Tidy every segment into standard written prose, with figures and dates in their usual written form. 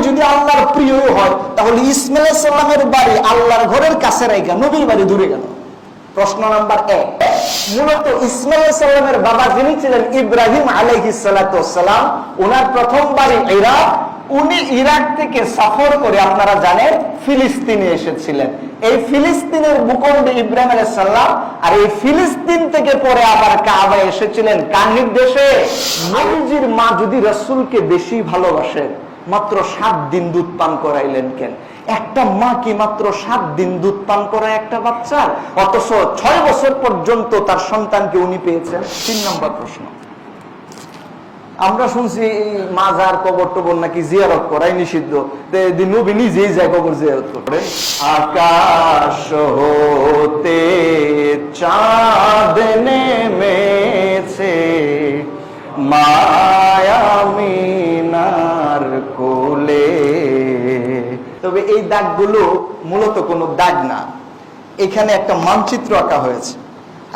যদি আল্লাহর প্রিয় হয়, তাহলে ইসমাইল আলাইহিস সালামের বাড়ি আল্লাহর ঘরের কাছে রাখা নবীর বাড়ি দূরে গেল? প্রশ্ন নাম্বার 1। মূলত ইসমাইল আলাইহিস সালামের বাবা যিনি ছিলেন ইব্রাহিম আলাইহিস সালাতু ওয়াস সালাম, ওনার প্রথম বাড়ি ইরাক। উনি ইরাক থেকে সফর করে আপনারা জানেন ফিলিস্তিনে এসেছিলেন। এই ফিলিস্তিনের ভূখণ্ডে ইব্রাহিম আলাইহিস সালাম, আর এই ফিলিস্তিন থেকে পরে আবার কাবা এসেছিলেন কার নির্দেশে? নবীজির মা যদি রাসূলকে বেশি ভালোবাসেন, মাত্র 7 দিন দুধ পান করাইলেন কেন? একটা মা কি মাত্র 7 দিন দুধ পান করায় একটা বাচ্চার? অথচ 6 বছর পর্যন্ত তার সন্তানকে উনি পেয়েছেন। 3 নম্বর প্রশ্ন, আমরা শুনছি মাজার কবর টবর নাকি জিয়ারত করাই নিষিদ্ধ, নবী নিজেই যায় কবর জিয়ারত করে। আকাশ হতে চাঁদ নেমেছে মায়ামিনার কোলে। তবে এই দাগগুলো মূলত কোনো দাগ না, এখানে একটা মানচিত্র আঁকা হয়েছে,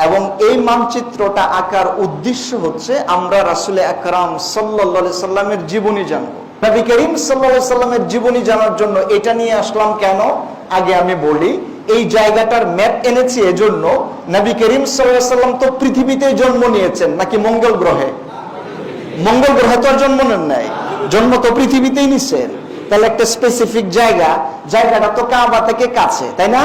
এবং এই মানচিত্রটা আঁকার উদ্দেশ্য হচ্ছে আমরা রাসূল আকরাম সাল্লাল্লাহু আলাইহি সাল্লামের জীবনী জানব। নবী করিম সাল্লাল্লাহু আলাইহি সাল্লামের জীবনী জানার জন্য এটা নিয়ে আসলাম। কেন? আগে আমি বলি, এই জায়গাটার ম্যাপ এনেছি এজন্য, নবী করিম সাল্লাল্লাহু আলাইহি সাল্লাম তো পৃথিবীতে জন্ম নিয়েছেন নাকি মঙ্গল গ্রহে? মঙ্গল গ্রহে তো আর জন্ম নেন নাই, জন্ম তো পৃথিবীতেই নিছেন। তাহলে একটা স্পেসিফিক জায়গাটা তো কাবা থেকে কাছে, তাই না?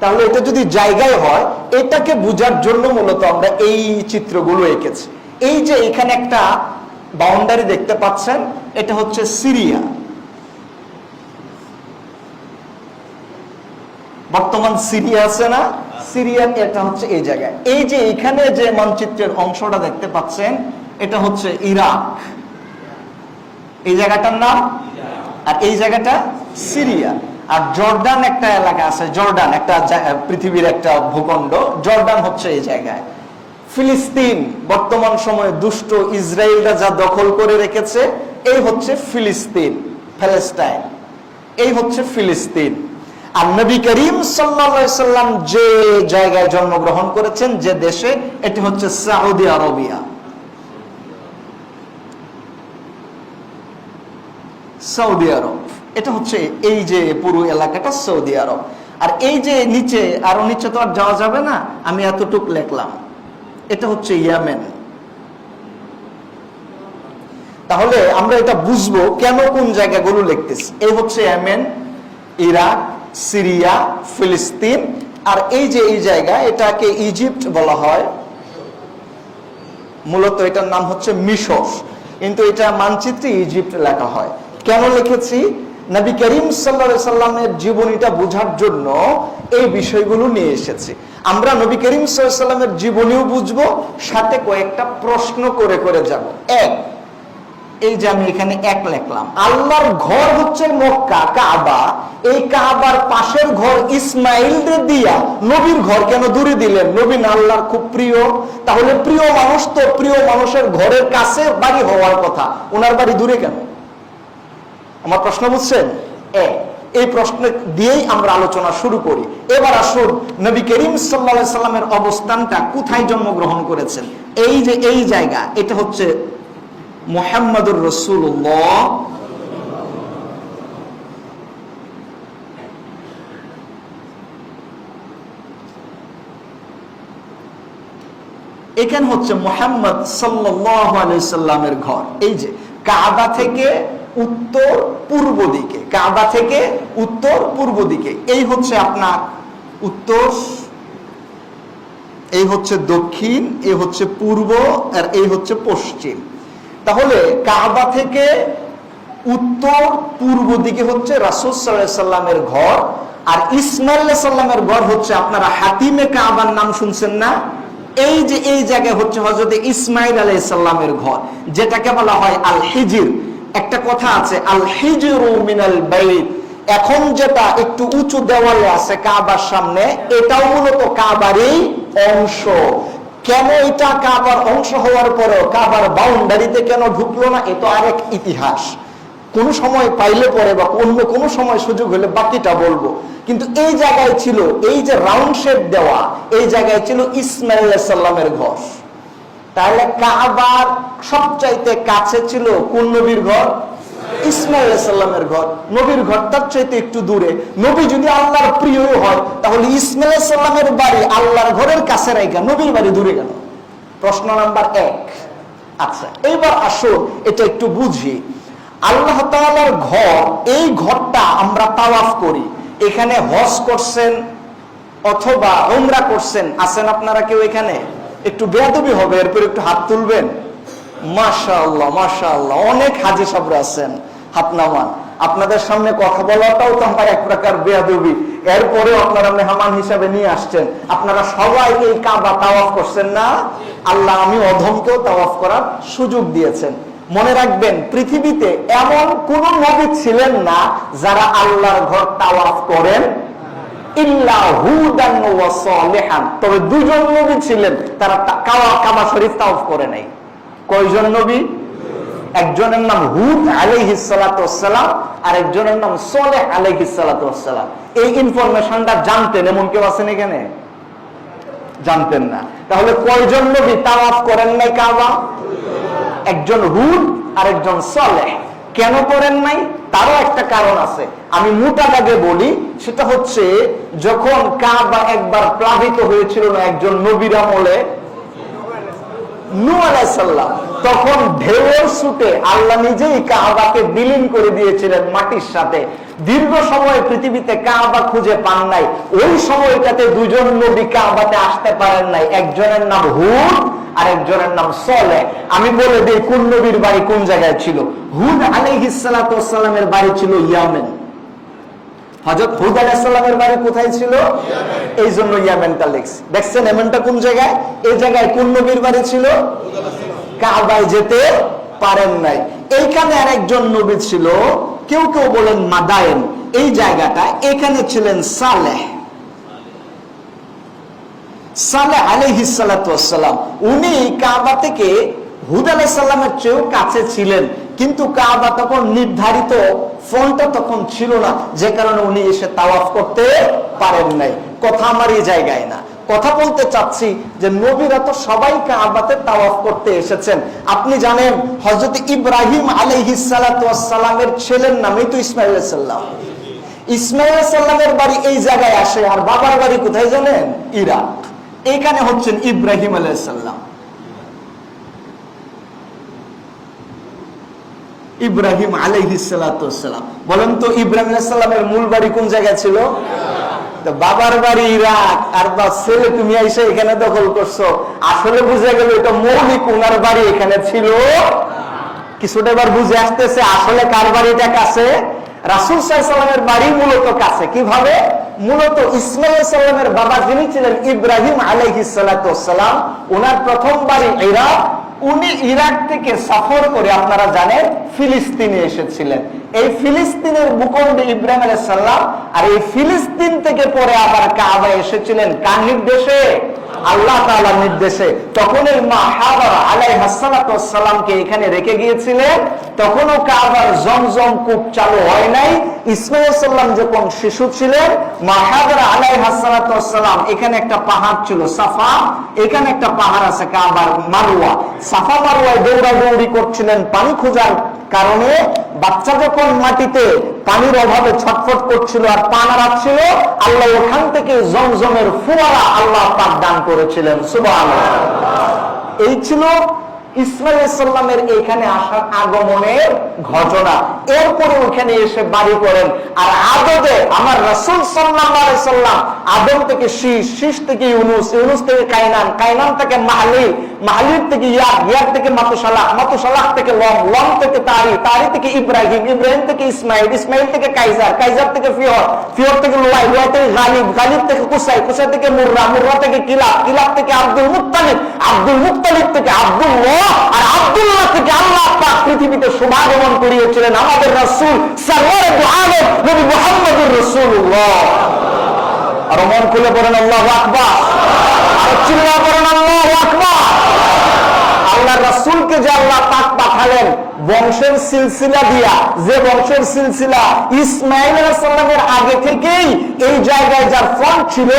তাহলে এটা যদি জায়গায় হয়, এটাকে বোঝার জন্য মূলত আমরা এই চিত্রগুলো এঁকেছি। এই যে এখানে একটা বাউন্ডারি দেখতে পাচ্ছেন, এটা হচ্ছে সিরিয়া। বর্তমান সিরিয়া আছে না, সিরিয়ার এটা হচ্ছে এই জায়গায়। এই যে এখানে যে মানচিত্রের অংশটা দেখতে পাচ্ছেন, এটা হচ্ছে ইরাক, এই জায়গাটার নাম, আর এই জায়গাটা সিরিয়া। আর জর্ডান একটা এলাকা আছে, জর্ডান একটা পৃথিবীর একটা ভূখণ্ড, জর্ডান হচ্ছে এই জায়গায়। ফিলিস্তিন বর্তমান সময়ে দুষ্ট ইসরায়েলরা যা দখল করে রেখেছে, এই হচ্ছে ফিলিস্তিন, প্যালেস্টাইন, এই হচ্ছে ফিলিস্তিন। আর নবী করিম সাল্লাল্লাহু আলাইহি সাল্লাম যে জায়গায় জন্মগ্রহণ করেছেন, যে দেশে, এটি হচ্ছে সৌদি আরবিয়া। সৌদি আরব, এটা হচ্ছে এই যে পুরো এলাকাটা সৌদি আরব। আর এই যে নিচে, আরো নিচে তো আর যাওয়া যাবে না, আমি এতটুক লিখলাম, এটা হচ্ছে ইয়েমেন। তাহলে আমরা এটা বুঝবো কেন কোন জায়গাগুলো লিখতেছি। এই হচ্ছে ইয়েমেন, ইরাক, সিরিয়া, ফিলিস্তিন। আর এই যে এই জায়গা, এটাকে ইজিপ্ট বলা হয়, মূলত এটার নাম হচ্ছে মিশর, কিন্তু এটা মানচিত্রে ইজিপ্ট লেখা হয়। কেন লিখেছি? নবী করিম সাল্লাল্লাহু আলাইহি সাল্লামের জীবনীটা বোঝার জন্য এই বিষয়গুলো নিয়ে এসেছি। আমরা নবী করিম সাল্লাল্লাহু আলাইহি সাল্লামের জীবনীও বুঝবো, সাথে কয়েকটা প্রশ্ন করে করে যাব। এক, এই যে আমি এখানে 1 লিখলাম, আল্লাহর ঘর হচ্ছে মক্কা, কাবা। এই কাবার পাশের ঘর ইসমাইলদের দিয়া নবীর ঘর কেন দূরে দিলেন? নবী না আল্লাহর খুব প্রিয়? তাহলে প্রিয় মানুষ তো প্রিয় মানুষের ঘরের কাছে বাড়ি হওয়ার কথা, ওনার বাড়ি দূরে কেন? আমার প্রশ্ন বুঝছেন? এই প্রশ্ন দিয়েই আমরা আলোচনা শুরু করি। এবার আসুন, নবী করিম সাল্লাল্লাহু আলাইহি সাল্লামের অবস্থানটা কোথায় জন্মগ্রহণ করেছেন? এই যে এই জায়গা, এটা হচ্ছে মুহাম্মাদুর রাসূলুল্লাহ এখানে হচ্ছে মুহাম্মদ সাল্লাল্লাহু আলাইহি সাল্লামের ঘর। এই যে কাবা থেকে উত্তর পূর্ব দিকে, কাবা থেকে উত্তর পূর্ব দিকে, এই হচ্ছে আপনার উত্তর, এই হচ্ছে দক্ষিণ, এই হচ্ছে পূর্ব, আর এই হচ্ছে পশ্চিম। তাহলে কাবা থেকে উত্তর পূর্ব দিকে হচ্ছে রাসূল সাল্লাল্লাহু আলাইহি সাল্লামের ঘর। আর ইসমাইল আলাইহিস সালামের ঘর হচ্ছে, আপনারা হাতিমে কাবার নাম শুনছেন না? এই যে এই জায়গায় হচ্ছে হযরত ইসমাইল আলাইহিস সালামের ঘর, যেটাকে বলা হয় আল হিজর। একটা কথা আছে, আল হিজরু মিনাল বাইত। এখন যেটা একটু উঁচু দেওয়ালে আছে কাবার সামনে, এটাও মূলত কাবারই অংশ। কেন এটা কাবার অংশ হওয়ার পরেও কাবার বাউন্ডারিতে কেন ঢুকলো না, এ তো আরেক ইতিহাস। কোন সময় পাইলে পরে বা অন্য কোন সময় সুযোগ হলে বাকিটা বলবো। কিন্তু এই জায়গায় ছিল, এই যে রাউন্ড শেপ দেওয়া, এই জায়গায় ছিল ইসমাইল আলাইহিস সালামের ঘর। তাহলে কাবার সবচাইতে কাছে ছিল কোন নবীর ঘর? ইসমাইল আলাইহিস সালামের ঘর, নবীর ঘরটার চাইতে একটু দূরে। নবী যদি আল্লাহর প্রিয় হয় তাহলে ইসমাইল আলাইহিস সালামের বাড়ি আল্লাহর ঘরের কাছে রাখা, নবীর বাড়ি দূরে কেন? প্রশ্ন নাম্বার 1। আচ্ছা, এইবার আসো এটা একটু বুঝি। আল্লাহ তাআলার ঘর, এই ঘরটা আমরা তাওয়াফ করি। এখানে হজ করছেন অথবা উমরা করছেন, আছেন আপনারা কেউ এখানে? একটু বেয়াদবি হবে, এরপর একটু হাত তুলবেন। মাশাআল্লাহ মাশাআল্লাহ, অনেক হাজী সাহেবরা আছেন, হাত নামান। আপনাদের সামনে কথা বলাটাও তো আমার এক প্রকার বেয়াদবি, এরপরে আপনারা মেহমান হিসাবে নিয়ে আসছেন। আপনারা সবাই এই কাবা তাওয়াফ করছেন না? আল্লাহ আমি অধমকেও তাওয়াফ করার সুযোগ দিয়েছেন। মনে রাখবেন, পৃথিবীতে এমন কোন নবী ছিলেন না যারা আল্লাহর ঘর তাওয়াফ করেন, ইল্লা হুদান ওয়া সালিহান। তবে দুজন নবী ছিলেন, তারা কাবা শরীফ তাওয়াফ করে নাই। কয়জন নবী? একজনের নাম হুদ আলাইহিস সালাতু ওয়াস সালাম, আর একজনের নাম সালেহ আলাইহিস সালাতু ওয়াস সালাম। এই ইনফরমেশনটা জানতেন এমন কেউ আছেন এখানে? জানতেন না। তাহলে কয়জন নবী তাওয়াফ করেন নাই কাবা? একজন হুদ আর একজন সালেহ। কেন করেন নাই? তারও একটা কারণ আছে, আমি মোটা দাগে বলি। সেটা হচ্ছে, যখন কাবা একবার প্লাবিত হয়েছিল না একজন নবীর আমলে, নূহ আলাইহিস সালাম, তখন ঢেউয়ের ছুটে আল্লাহ নিজেই কাবাকে বিলীন করে দিয়েছিলেন মাটির সাথে। দীর্ঘ সময় পৃথিবীতে কাবা খুঁজে পান নাই। ওই সময়টাতে দুজন নবী কাবাতে আসতে পারেন নাই, একজনের নাম হুদ আর একজনের নাম সালেহ। আমি বলে দিই কোন নবীর বাড়ি কোন জায়গায় ছিল। হুদ আলাইহিস সালাতু ওয়াস সালামের বাড়ি ছিল ইয়ামেন। হযরত হুদ আলাইহিস সালামের বাড়ি কোথায় ছিল? এই জন্য ইয়ামেনটা লিখছি। দেখছেন ইয়ামেনটা কোন জায়গায়? এই জায়গায় কোন নবীর বাড়ি ছিল? কাবায় যেতে পারেন নাই। এইখানে আরেকজন নবী ছিল, কেউ কেউ বলেন মাদায়েন, এই জায়গাটা, এখানে ছিলেন সালেহ। সালেহ আলাইহিস সালাতু ওয়াস সালাম, উনি কাবা থেকে হুদ আলাইহিস সালামের চেয়েও কাছে ছিলেন, কিন্তু কাবা তখন নির্ধারিত ফ্রন্টটা তখন ছিল না, যে কারণে উনি এসে তাওয়াফ করতে পারেন নাই। কথা আমার এই জায়গায় না। কথা বলতে চাচ্ছি যে নবীরা তো সবাই কাবাতে তাওয়াফ করতে এসেছেন। আপনি জানেন হযরত ইব্রাহিম আলাইহিস সালাতু ওয়াস সালামের ছেলের নামই তো ইসমাঈল আলাইহিস সালাম। ইসমাঈল আলাইহিস সালামের বাড়ি এই জায়গায় আসে, আর বাবার বাড়ি কোথায় জানেন? ইরাক। এখানে হচ্ছেন ইব্রাহিম আলাইহিস সালাম। ইব্রাহিম আলাইহিস সালাতু ওয়াস সালাম, বলেন তো ইব্রাহিম আলাইহিস সালামের মূল বাড়ি কোন জায়গায় ছিল? বাবার বাড়ি ইরাক, আর বা ছেলে তুমি এসে এখানে দখল করছো। আসলে বুঝে গেল এটা মৌলিক উনার বাড়ি এখানে ছিল। কিছুটা এবার বুঝে আসতেছে আসলে কার বাড়িটা কাছে? রাসূল সাল্লাল্লাহু আলাইহি ওয়াসাল্লামের বাড়ি মূলত কাছে। কিভাবে? মূলত ইসমাঈল আলাইহিস সালামের বাবা যিনি ছিলেন ইব্রাহিম আলাইহিস সালাতু ওয়াস সালাম, ওনার প্রথম বাড়ি ইরাক। উনি ইরাক থেকে সফর করে আপনারা জানেন ফিলিস্তিনে এসেছিলেন। এই ফিলিস্তিনের ভূখণ্ডে ইব্রাহিম আলাইহিস সালাম, আর এই ফিলিস্তিন থেকে পরে আবার কাবা এসেছিলেন কার নির্দেশে? আল্লাহ তাআলার নির্দেশে। তখন এই মা হাজারা আলাইহাস সালাতু ওয়াস সালামকে এখানে রেখে গিয়েছিলেন। তখনও কাবার জমজম কূপ চালু হয় নাই। ইসমাঈল আলাইহিস সালাম যখন শিশু ছিলেন, মা হাজারা আলাইহাস সালাতু ওয়াস সালাম, এখানে একটা পাহাড় ছিল সাফা, এখানে একটা পাহাড় আছে কাবার মারওয়া। সাফা মারওয়ায় দৌড়াদৌড়ি করছিলেন পানি খোঁজার কারণে। বাচ্চা যখন মাটিতে পানির অভাবে ছটফট করছিল আর পা নাড়াচ্ছিল, আল্লাহ ওখান থেকে জমজমের ফোয়ারা আল্লাহ পাক দান করেছিলেন। সুবহানাল্লাহ। এই ছিল ইসমাঈল আলাইহিস সালামের এখানে আসার আগমনের ঘটনা। এরপরে ওখানে এসে বাড়ি করেন। আর আদবে আমার রাসূল সাল্লাল্লাহু আলাইহি সাল্লাম আদম থেকে শীষ, শীষ থেকে ইউনুস, ইউনুস থেকে কায়নান, কায়নান থেকে মাহলিল, মাহলিল থেকে ইয়াদ, ইয়াদ থেকে মাতুসালাহ, মাতুসালাহ থেকে লম, লম থেকে তারি, তারি থেকে ইব্রাহিম, ইব্রাহিম থেকে ইসমাঈল, ইসমাঈল থেকে কাইজার, কাইজার থেকে ফিয়র, ফিয়র থেকে লুয়াই, লুয়াই থেকে গালিব, গালিব থেকে কুসাই, কুসাই থেকে মুররা, মুররা থেকে কিলাব, কিলাব থেকে আব্দুল মুত্তালিব, আব্দুল মুত্তালিব থেকে আব্দুল্লাহ, আর আব্দুল্লাহ থেকে আল্লাহ পাক পৃথিবীতে শুভাগমন করিয়েছিলেন আমাদের রাসূল সাল্লাল্লাহু আলাইহি নবী মুহাম্মদুর রাসূলুল্লাহ। আর মন খুলে পড়েন আল্লাহু আকবার, আর চিল্লা পড়েন আল্লাহু আকবার। আল্লাহ রাসূলকে যে আল্লাহ পাক পাঠালেন বংশের সিলসিলা দিয়া, যে বংশের সিলসিলা ইসমাঈল আলাইহিস সালামের আগে থেকেই এই জায়গায় যার ফ্রন্ট ছিল,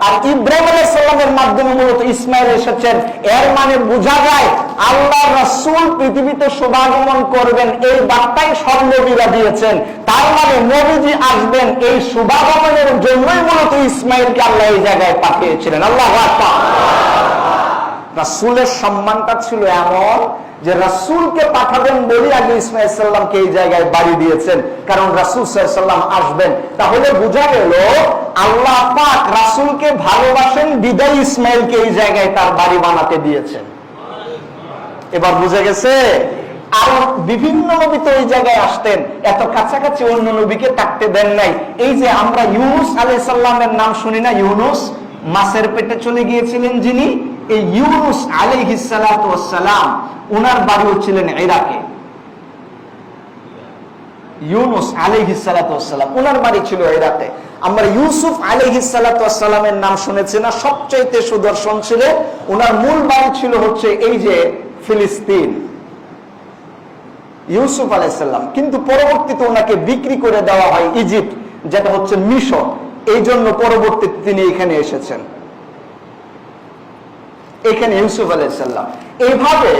আর ইব্রাহিম আলাইহিস সালামের মাধ্যমে মূলত ইসমাঈল এসেছেন। এর মানে বোঝা যায় আল্লাহ রাসূল পৃথিবীতে শুভাগমন করবেন এই বার্তাই সব নবীরা দিয়েছেন। তার মানে নবীজি আসবেন এই শুভাগমনের জন্যই মূলত ইসমাঈলকে আল্লাহ এই জায়গায় পাঠিয়েছিলেন। আল্লাহু আকবার। রাসূলের সম্মানটা ছিল এমন যে রাসূলকে পাঠাবেন বলে আগে ইসমাঈল সাল্লামকে এই জায়গায় বাড়ি দিয়েছেন, কারণ রাসূল সাল্লাল্লাহু আলাইহি ওয়াসাল্লাম আসবেন। তাহলে বোঝা গেল আল্লাহ পাক রাসূলকে ভালোবাসেন বিদায় ইসমাঈলকে এই জায়গায় তার বাড়ি বানাতে দিয়েছেন। এবার বুঝে গেছে? আর বিভিন্ন নবী তো ওই জায়গায় আসতেন, এত কাছাকাছি অন্য নবীকে থাকতে দেন নাই। এই যে আমরা ইউনুস আলাইহিস সালামের নাম শুনি না, ইউনুস মাছের পেটে চলে গিয়েছিলেন যিনি, এই ইউনুস আলাইহিস সালাতু ওয়াস সালাম ওনার বাড়িও ছিলেন ইরাকে। ইউনুস আলাইহিস সালাতু ওয়াস সালাম ওনার বাড়ি ছিল ইরাকে। আমরা ইউসুফ আলাইহিস সালাতু ওয়াস সালামের নাম শুনেছি না, সবচেয়ে সুদর্শন ছিলেন, ওনার মূল বাড়ি ছিল হচ্ছে এই যে ফিলিস্তিন, ইউসুফ আলাইহিস সালাম। কিন্তু পরবর্তীতে ওনাকে বিক্রি করে দেওয়া হয় ইজিপ্ট, যেটা হচ্ছে মিশর। এই জন্য পরবর্তীতে তিনি এখানে এসেছেন, এখানে ইউসুফ আলাইহিস সালাম। এইভাবে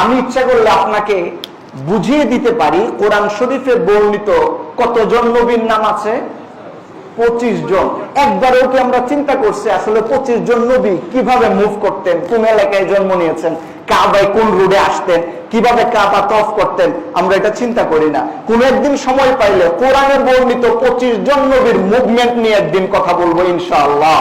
আমি ইচ্ছা করলে আপনাকে বুঝিয়ে দিতে পারি কোরআন শরীফে বর্ণিত কতজন নবীর নাম আছে। 25 জন। একবারেও কি আমরা চিন্তা করছি আসলে 25 জন নবী কিভাবে মুভ করতেন, কোন এলাকায় জন্ম নিয়েছেন, কাবায় কোন রোডে আসতেন, কিভাবে কাবা তওয়াফ করতেন, আমরা এটা চিন্তা করি না। কোন একদিন সময় পাইলে কোরআনের বর্ণিত 25 জন নবীর মুভমেন্ট নিয়ে একদিন কথা বলবো ইনশাআল্লাহ।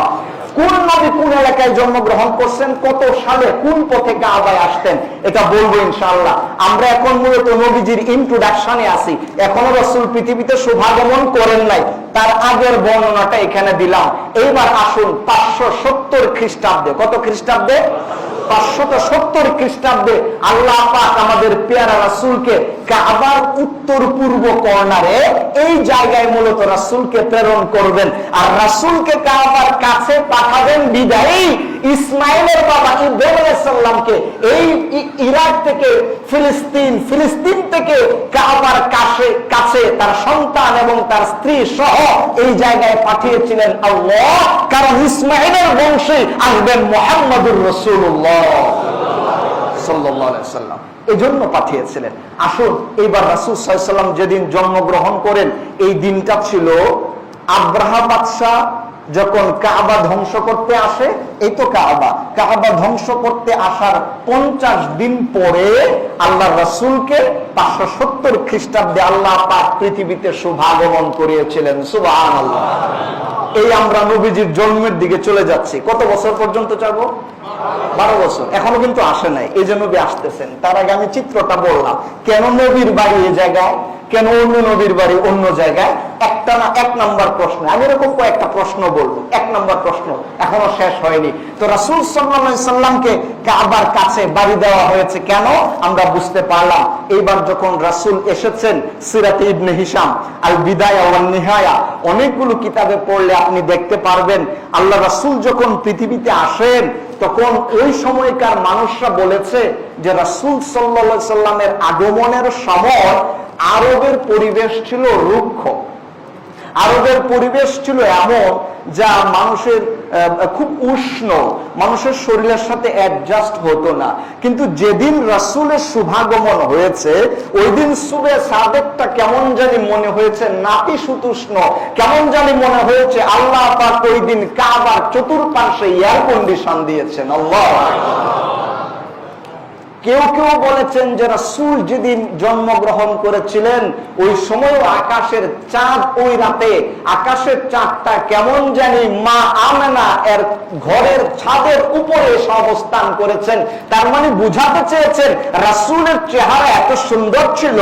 কোন নবী কোন এলাকায় জন্মগ্রহণ করছেন, কত সালে কোন পথে কাবায় আসতেন, এটা বলবো ইনশাআল্লাহ। আমরা এখন মূলত নবীজির ইন্ট্রোডাকশনে আছি, এখনো রাসূল পৃথিবীতে শুভাগমন করেন নাই, তার আগের বর্ণনাটা এখানে দিলাম। এইবার আসুন 570 খ্রিস্টাব্দে, কত খ্রিস্টাব্দে? 570 খ্রিস্টাব্দে আল্লাহ পাক আমাদের পেয়ারা রাসূলকে কাবার উত্তর পূর্ব কর্নারে এই জায়গায় মূলত রাসূলকে প্রেরণ করবেন। আর রাসূলকে কাবার কাছে পাঠাবেন বিদায়ী ইসমাইলের বাবা ইব্রাহিম আলাইহিস সালামকে এই ইরাক থেকে ফিলিস্তিন, ফিলিস্তিন থেকে কাবার কাছে তার সন্তান এবং তার স্ত্রী সহ এই জায়গায় পাঠিয়েছিলেন আল্লাহ, কারণ ইসমাইলের বংশে আসবেন মুহাম্মদুর রাসূলুল্লাহ সাল্লাল্লাহু আলাইহি ওয়াসাল্লাম, এজন্য পাঠিয়েছিলেন। আসুন এইবার রাসূল সাল্লাল্লাহু আলাইহি ওয়াসাল্লাম যেদিন জন্মগ্রহণ করেন এই দিনটা ছিল আব্রাহা বাদশা যখন কাবা ধ্বংস করতে আসে। এই তো কাবা ধ্বংস করতে আসার 50 দিন পরে আল্লাহ রাসূলকে 570 খ্রিস্টাব্দে আল্লাহ পাক পৃথিবীতে শুভাগমন করিয়েছিলেন। সুবহানাল্লাহ। এই আমরা নবীজির জন্মের দিকে চলে যাচ্ছি। কত বছর পর্যন্ত যাব? 12 বছর। এখনো কিন্তু আসে নাই, এই যে নবী আসতেছেন। তার আগে আমি চিত্রটা বললাম, কেন নবীর বাড়ি এই জায়গায়, কেন অন্য নবীর বাড়ি অন্য জায়গায়। একটা না, 1 নম্বর প্রশ্ন, আমি এরকম কয়েকটা প্রশ্ন বলবো। 1 নম্বর প্রশ্ন এখনো শেষ হয়নি। তো রাসূল সাল্লাল্লাহু আলাইহি সাল্লামকে কাবার কাছে বাড়ি দেওয়া হয়েছে কেন, আমরা বুঝতে পারলাম। এইবার যখন রাসূল এসেছেন, সিরাতে ইবনে হিশাম, আল বিদায়া ওয়ান নিহায়া, অনেকগুলো কিতাবে পড়লে আপনি দেখতে পারবেন আল্লাহ রাসূল যখন পৃথিবীতে আসেন তখন ওই সময়কার মানুষরা বলেছে যে রাসূল সাল্লাল্লাহু আলাইহি সাল্লামের আগমনের সময় আরবের পরিবেশ ছিল রুক্ষ, আরবের পরিবেশ ছিল এমন যা মানুষের খুব উষ্ণ, মানুষের শরীরের সাথে অ্যাডজাস্ট হতো না। কিন্তু যেদিন রাসূলের শুভাগমন হয়েছে ওই দিন সুবে সাদেকটা কেমন জানি মনে হয়েছে নাতিশীতোষ্ণ, কেমন জানি মনে হয়েছে আল্লাহ পাক ওই দিন কাবার চতুর্পার্শ্বে এয়ার কন্ডিশন দিয়েছেন। আল্লাহ। কেউ কেউ বলেছেন যে রাসূল যেদিন জন্মগ্রহণ করেছিলেন ওই সময় আকাশের চাঁদ, ওই রাতে আকাশের চাঁদটা কেমন জানি মা আমেনা এর ঘরের ছাদের উপরে এসে অবস্থান করেছেন। তার মানে বুঝাতে চেয়েছেন রাসূলের চেহারা এত সুন্দর ছিল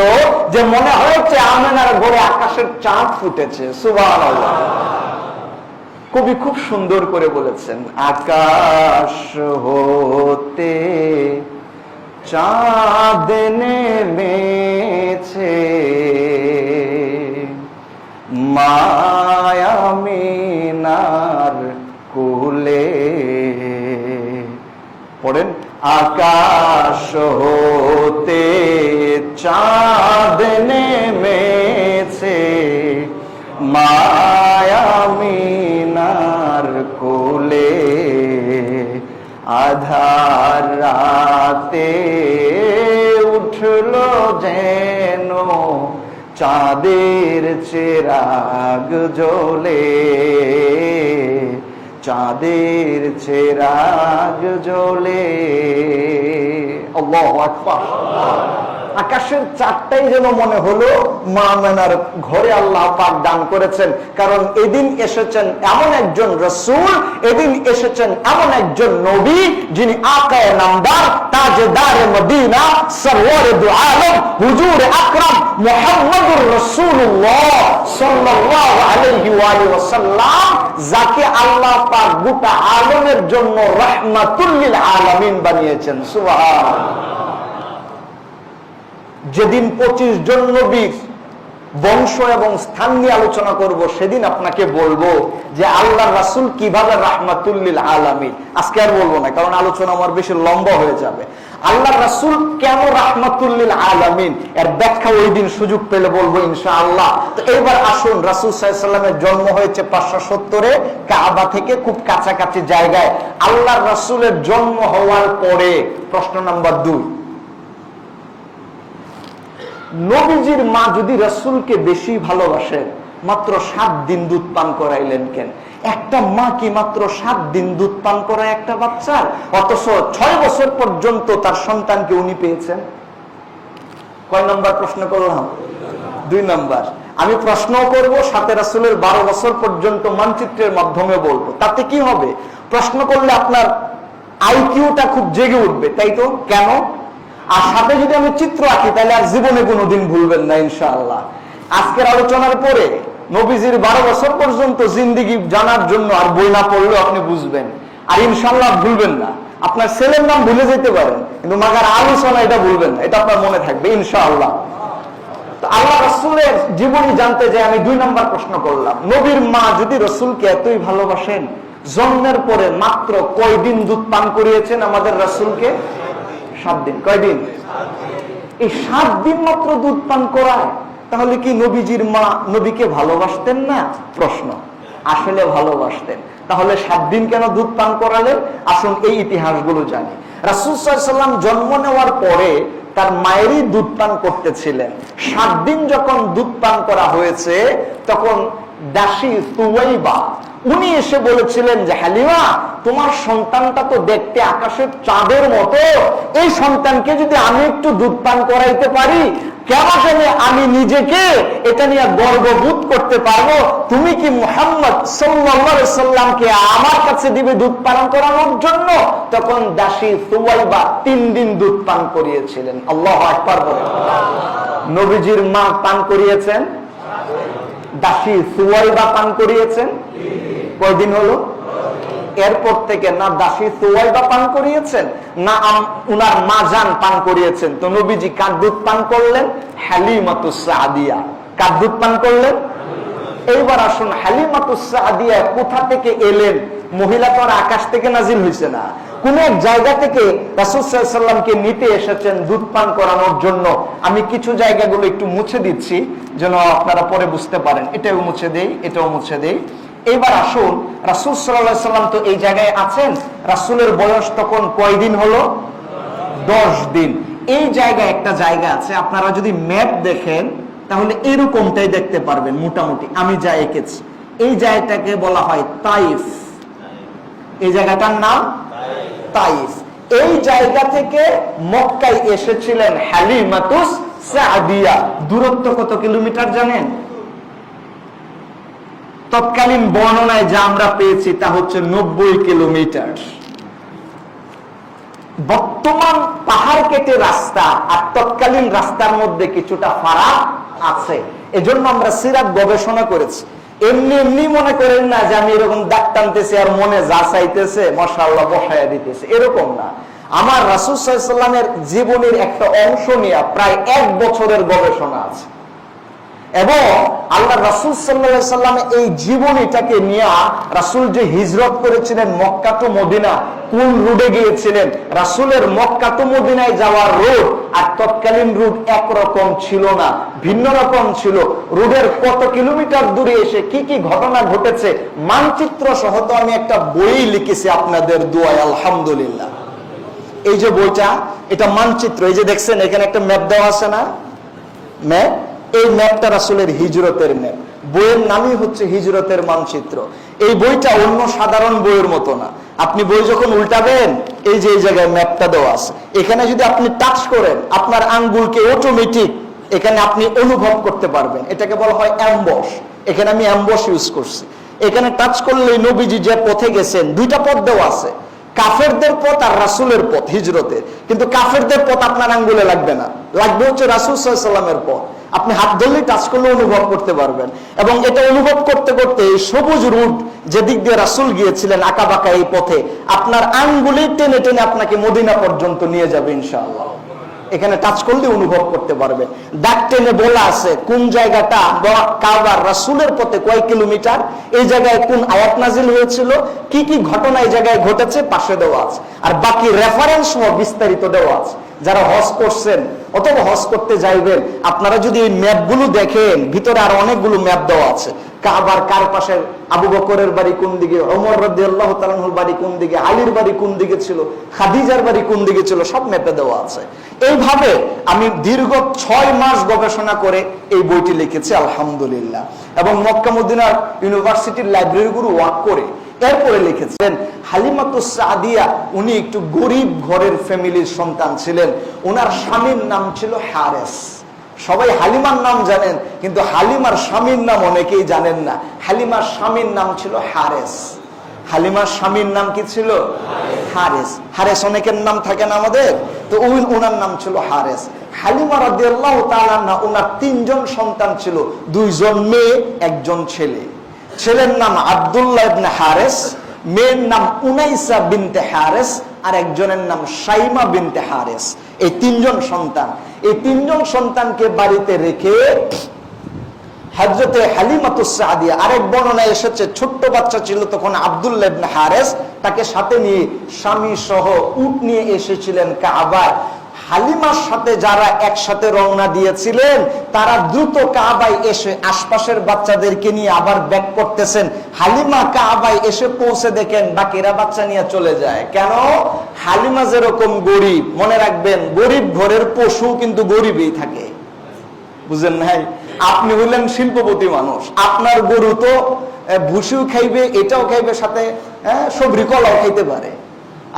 যে মনে হয়েছে আমেনার ঘরে আকাশের চাঁদ ফুটেছে। সুবহানাল্লাহ। কবি খুব সুন্দর করে বলেছেন, আকাশ হতে চাঁদ নেমেছে মায়ামিনার কোলে। পড়েন, আকাশ মায়ামিনার কোলে আধার রাতে উঠল যেন চাঁদের চেরাগ জ্বলে, চাঁদের চেরাগ জ্বলে। আল্লাহু আকবার। আকাশের চারটাই যেন মনে হলো মা আমেনার ঘরে আল্লাহ পাক দান করেছেন, কারণ এদিন এসেছেন এমন একজন রাসূল, এদিন এসেছেন এমন একজন নবী যিনি আকায়ে নামদার, তাজদারে মদিনা, সরওয়ারে দু আলম, হুজুর আকরাম মুহাম্মদুর রাসূলুল্লাহ সাল্লাল্লাহু আলাইহি ওয়াসাল্লাম, যাকে আল্লাহ পাক গোটা আলমের জন্য রাহমাতুল লিল আলামিন বানিয়েছেন। সুবহানাল্লাহ। যেদিন 25 জন নবীর বংশ এবং স্থান নিয়ে আলোচনা করব, সেদিন আপনাকে বলবো যে আল্লাহর রাসূল কিভাবে রাহমাতুল লিল আলামিন। আজকে আর বলবো না, কারণ আলোচনা আমার বেশি লম্বা হয়ে যাবে। আল্লাহর রাসূল কেন রাহমাতুল লিল আলামিন, এর ব্যাখ্যা ওই দিন সুযোগ পেলে বলবো ইনশাআল্লাহ। তো এবার আসুন, রাসূল সাল্লাল্লাহু আলাইহি ওয়াসাল্লামের জন্ম হয়েছে 570-এ, কাবা থেকে খুব কাছাকাছি জায়গায়। আল্লাহর রাসূলের জন্ম হওয়ার পরে প্রশ্ন নাম্বার 2, নবীজির মা যদি রাসূলকে বেশি ভালোবাসেন, মাত্র 7 দিন দুধ পান করাইলেন কেন? একটা মা কি মাত্র 7 দিন দুধ পান করায় একটা বাচ্চার? অথচ 6 বছর পর্যন্ত তার সন্তানকে উনি পেয়েছেন। কয় নম্বর প্রশ্ন করলাম? 2 নম্বর। আমি প্রশ্ন করব, সাথে রাসূলের 12 বছর পর্যন্ত মানচিত্রের মাধ্যমে বলবো। তাতে কি হবে? প্রশ্ন করলে আপনার আইকিউটা খুব জেগে উঠবে, তাই তো? কেন? আর সাথে যদি আমি চিত্র আঁকি, তাহলে আর জীবনে কোনোদিন ভুলবেন না ইনশাআল্লাহ। আজকের আলোচনার পরে নবীজির 12 বছর পর্যন্ত জিন্দেগি জানার জন্য আর বই না পড়লেও আপনি বুঝবেন, আর ইনশাআল্লাহ ভুলবেন না। আপনার ছেলের নাম ভুলে যেতে পারেন, কিন্তু মাগার আলোচনা এটা ভুলবেন না, এটা আপনার মনে থাকবে ইনশাআল্লাহ। তো আল্লাহ রাসূলের জীবনী জানতে যাই আমি 2 নম্বর প্রশ্ন করলাম, নবীর মা যদি রাসূলকে এতই ভালোবাসেন, জন্মের পরে মাত্র কয়দিন দুধ পান করিয়েছেন আমাদের রাসূলকে? 7 দিন। কয়দিন? এই 7 দিন মাত্র দুধ পান করায়। তাহলে কি নবীজির মা নবীকে ভালোবাসতেন না? প্রশ্ন। আসলে ভালোবাসতেন। তাহলে 7 দিন কেন দুধ পান করালেন? আসুন এই ইতিহাসগুলো জানি। রাসূল সাল্লাল্লাহু আলাইহি ওয়াসাল্লাম জন্ম নেওয়ার পরে তার মায়েরই দুধ পান করতেছিলেন। 7 দিন যখন দুধ পান করা হয়েছে, তখন দাসী সুওয়াইবা উনি এসে বলেছিলেন যে হালিমা, তোমার সন্তানটা তো দেখতে আকাশের চাঁদের মতো, এই সন্তানকে যদি আমি একটু দুধ পান করাইতে পারি, কেমন আমি নিজেকে এটা নিয়ে গর্ববোধ করতে পারবো। তুমি কি মুহাম্মদ সাল্লাল্লাহু আলাইহি সাল্লামকে আমার কাছে দিবে দুধ পান করানোর জন্য? তখন দাসী সুওয়াইবা 3 দিন দুধ পান করিয়েছিলেন। আল্লাহু আকবার বলেন। নবীজির মা পান করিয়েছেন, দাসী সুওয়াইবা পান করিয়েছেন। কয়দিন হলো? এরপর থেকে না দাসী সুওয়াইবা পান করিয়েছেন, না উনার মা জান পান করিয়েছেন। তো নবীজি কার দুধ পান করলেন? হালিমাতুস সাদিয়া। কার দুধ পান করলেন? এইবার আসুন, হালিমাতুস সাদিয়া কোথা থেকে এলেন? মহিলা তো আর আকাশ থেকে নাজিল হয়েছে না, কোন এক জায়গা থেকে রাসূল সাল্লাল্লাহু আলাইহি ওয়াসাল্লামকে নিতে এসেছেন দুধ পান করানোর জন্য। আমি কিছু জায়গাগুলো একটু মুছে দিচ্ছি যেন আপনারা পরে বুঝতে পারেন। এটাও মুছে দেই, এটাও মুছে দেই। এবার আসুন, রাসূল সাল্লাল্লাহু আলাইহি ওয়াসাল্লাম তো এই জায়গায় আছেন। রাসূলের বয়স তখন কয়দিন হলো? 10 দিন। এই জায়গায় একটা জায়গা আছে, আপনারা যদি ম্যাপ দেখেন তাহলে এরকমটাই দেখতে পারবেন মোটামুটি। আমি যা এঁকেছি, এই জায়গাটাকে বলা হয় তাইফ। এই জায়গাটার নাম তাইফ। এই জায়গা থেকে মক্কায় এসেছিলেন হালিমাতুস সাদিয়া। দূরত্ব কত কিলোমিটার জানেন? তৎকালীন বর্ণনায় যা আমরা পেয়েছি তা হচ্ছে 90 কিলোমিটার। বর্তমান পাহাড় কেটে রাস্তা আর তৎকালীন রাস্তার মধ্যে কিছুটা ফারাক আছে। এজন্য আমরা সিরাত গবেষণা করেছি। এমনি এমনি মনে করেন না যে আমি এরকম দাগ টানতেছি আর মনে যা চাইতেছে মাশাআল্লাহ বসায়া দিতেছে, এরকম না। আমার রাসূল সাল্লাল্লাহু আলাইহি ওয়াসাল্লামের জীবনের একটা অংশ নিয়ে প্রায় 1 বছরের গবেষণা আছে। এবং আল্লাহ রাসূল সাল্লাল্লাহু আলাইহি সাল্লাম এই জীবনীটাকে নিয়ে রাসূল যে হিজরত করেছিলেন মক্কা টু মদিনা, কোন রুটে গিয়েছিলেন, রাসূলের মক্কা টু মদিনায় যাওয়ার রুট আর তৎকালীন রুট একরকম ছিল না, ভিন্ন রকম ছিল। রুটের কত কিলোমিটার দূরে এসে কি কি ঘটনা ঘটেছে মানচিত্র সহ তো আমি একটা বই লিখেছি আপনাদের দোয়ায়, আলহামদুলিল্লাহ। এই যে বইটা, এটা মানচিত্র। এই যে দেখছেন এখানে একটা ম্যাপ দেওয়া আছে না, ম্যাপ, এই ম্যাপটা রাসূলের হিজরতের ম্যাপ। বইয়ের নামই হচ্ছে হিজরতের মানচিত্র। এই বইটা অন্য সাধারণ বইয়ের মতো না। আপনি বই যখন উল্টাবেন, এই যে এই জায়গায় ম্যাপটা দেওয়া আছে, এখানে যদি আপনি টাচ করেন আপনার আঙ্গুলকে অটোমেটিক এখানে আপনি অনুভব করতে পারবেন। এটাকে বলা হয় অ্যাম্বস। এখানে আমি অ্যাম্বস ইউজ করছি। এখানে টাচ করলে নবীজি যে পথে গেছেন, দুইটা পথ দেওয়া আছে, কাফেরদের পথ আর রাসূলের পথ হিজরতের। কিন্তু কাফেরদের পথ আপনার আঙ্গুলে লাগবে না, লাগবে হচ্ছে রাসূল সাল্লাল্লাহু আলাইহি ওয়াসাল্লামের পথ। আপনি হাত ধরলেই টাচ করলে অনুভব করতে পারবেন। এবং এটা অনুভব করতে করতে এই সবুজ রুট যেদিক দিয়ে রাসূল গিয়েছিলেন আঁকা বাঁকা এই পথে, আপনার আঙ্গুলি টেনে টেনে আপনাকে মদিনা পর্যন্ত নিয়ে যাবে ইনশাআল্লাহ। এখানে টাচ করলে অনুভব করতে পারবে। দাগ টেনে বলা আছে কোন জায়গাটা কাবার রাসূলের পথে কয় কিলোমিটার, এই জায়গায় কোন আয়াত নাজিল হয়েছিল, কি কি ঘটনা এই জায়গায় ঘটেছে পাশে দেওয়া আছে। আর বাকি রেফারেন্স সহ বিস্তারিত দেওয়া আছে। যারা হজ করছেন অথবা হজ করতে যাইবেন, আপনারা যদি এই ম্যাপগুলো দেখেন, ভিতরে আর অনেকগুলো ম্যাপ দেওয়া আছে। কাবার কার পাশে, আবু বকরের বাড়ি কোন দিকে, ওমর রাদিয়াল্লাহু তাআলা আনহুর বাড়ি কোন দিকে, আলীর বাড়ি কোন দিকে ছিল, খাদিজার বাড়ি কোন দিকে ছিল, সব ম্যাপে দেওয়া আছে। এইভাবে আমি দীর্ঘ 6 মাস গবেষণা করে এই বইটি লিখেছি আলহামদুলিল্লাহ। এবং মক্কা মদিনার ইউনিভার্সিটির লাইব্রেরিগুলো ওয়ার্ক করে এরপরে লিখেছেন। হালিমাতুস সাদিয়া উনি একটু গরিব ঘরের ফ্যামিলির সন্তান ছিলেন। ওনার স্বামীর নাম ছিল হারেস। সবাই হালিমার নাম জানেন, কিন্তু হালিমার স্বামীর নাম অনেকেই জানেন না। হালিমার স্বামীর নাম ছিল হারেস। হালিমার স্বামীর নাম কি ছিল? হারেস। হারেস অনেকের নাম থাকে না আমাদের, তো ওনার নাম ছিল হারেস। হালিমা রাদিয়াল্লাহু তাআলা আনহা, ওনার 3 জন সন্তান ছিল, 2 জন মেয়ে 1 জন ছেলে। ছেলের নাম আব্দুল্লাহ ইবনে হারেস, মেয়ের নাম উনাইসা বিনতে হারেস, আর একজনের নাম শাইমা বিনতে হারেস। এই 3 জন সন্তান, এই 3 জন সন্তানকে বাড়িতে রেখে হযরতে হালিমাতুস সাদিয়া, আরেক বর্ণনায় এসেছে ছোট্ট বাচ্চা ছিল তখন আব্দুল্লাহ ইবনে হারেস, তাকে সাথে নিয়ে স্বামী সহ উট নিয়ে এসেছিলেন কাবায়। হালিমার সাথে যারা একসাথে রওনা দিয়েছিলেন তারা দ্রুত কাবায় এসে আশপাশের বাচ্চাদেরকে নিয়ে আবার ব্যাক করতেছেন। হালিমা কাবায় এসে পৌঁছে দেখেন বাকিরা বাচ্চা নিয়ে চলে যায়। কেন? হালিমা যেরকম গরিব, মনে রাখবেন গরিব ঘরের পশু কিন্তু গরিবই থাকে, বুঝেন নাই? আপনি হইলেন শিল্পপতি মানুষ, আপনার গরু তো ভুসিও খাইবে, এটাও খাইবে, সাথে সবরি কলাও খাইতে পারে।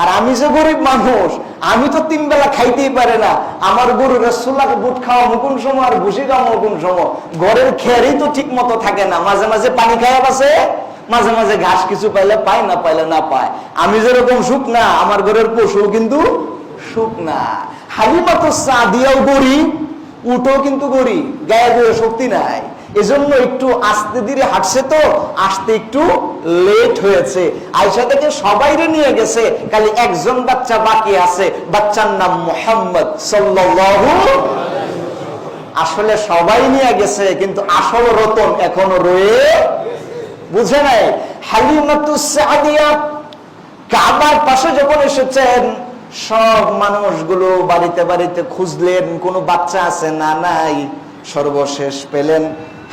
আর আমি যে গরিব মানুষ, আমি তো 3 বেলা খাইতেই পারে না। আমার গরু রসুল্লাহকে বুট খাওয়া কোন সময় আর ভুসি খাওয়া কোন সময়, ঘরের খেয়ারই তো ঠিক মতো থাকে না। মাঝে মাঝে পানি খাওয়া আছে, মাঝে মাঝে ঘাস কিছু পাইলে পায়, না পাইলে না পায়। আমি যেরকম সুখ না, আমার ঘরের পশু কিন্তু সুখ না। হালিমাতুস সাদিয়াও গরিব, উঠো কিন্তু গরিব, গায়ে গায়ে শক্তি নাই, এজন্য একটু আস্তে ধীরে হাঁটছে, তো আসতে একটু লেট হয়েছে। আয়েশা থেকে সবাইরে নিয়ে গেছে, খালি একজন বাচ্চা বাকি আছে, বাচ্চার নাম মুহাম্মদ সাল্লাল্লাহু। আসলে সবাই নিয়ে গেছে, কিন্তু আসল রতন এখনো রয়ে, বুঝে নাই? হালিমাতুস সাদিয়া কাবার পাশে যখন এসেছেন, সব মানুষগুলো বাড়িতে বাড়িতে খুঁজলেন কোনো বাচ্চা আছে না, নাই। সর্বশেষ পেলেন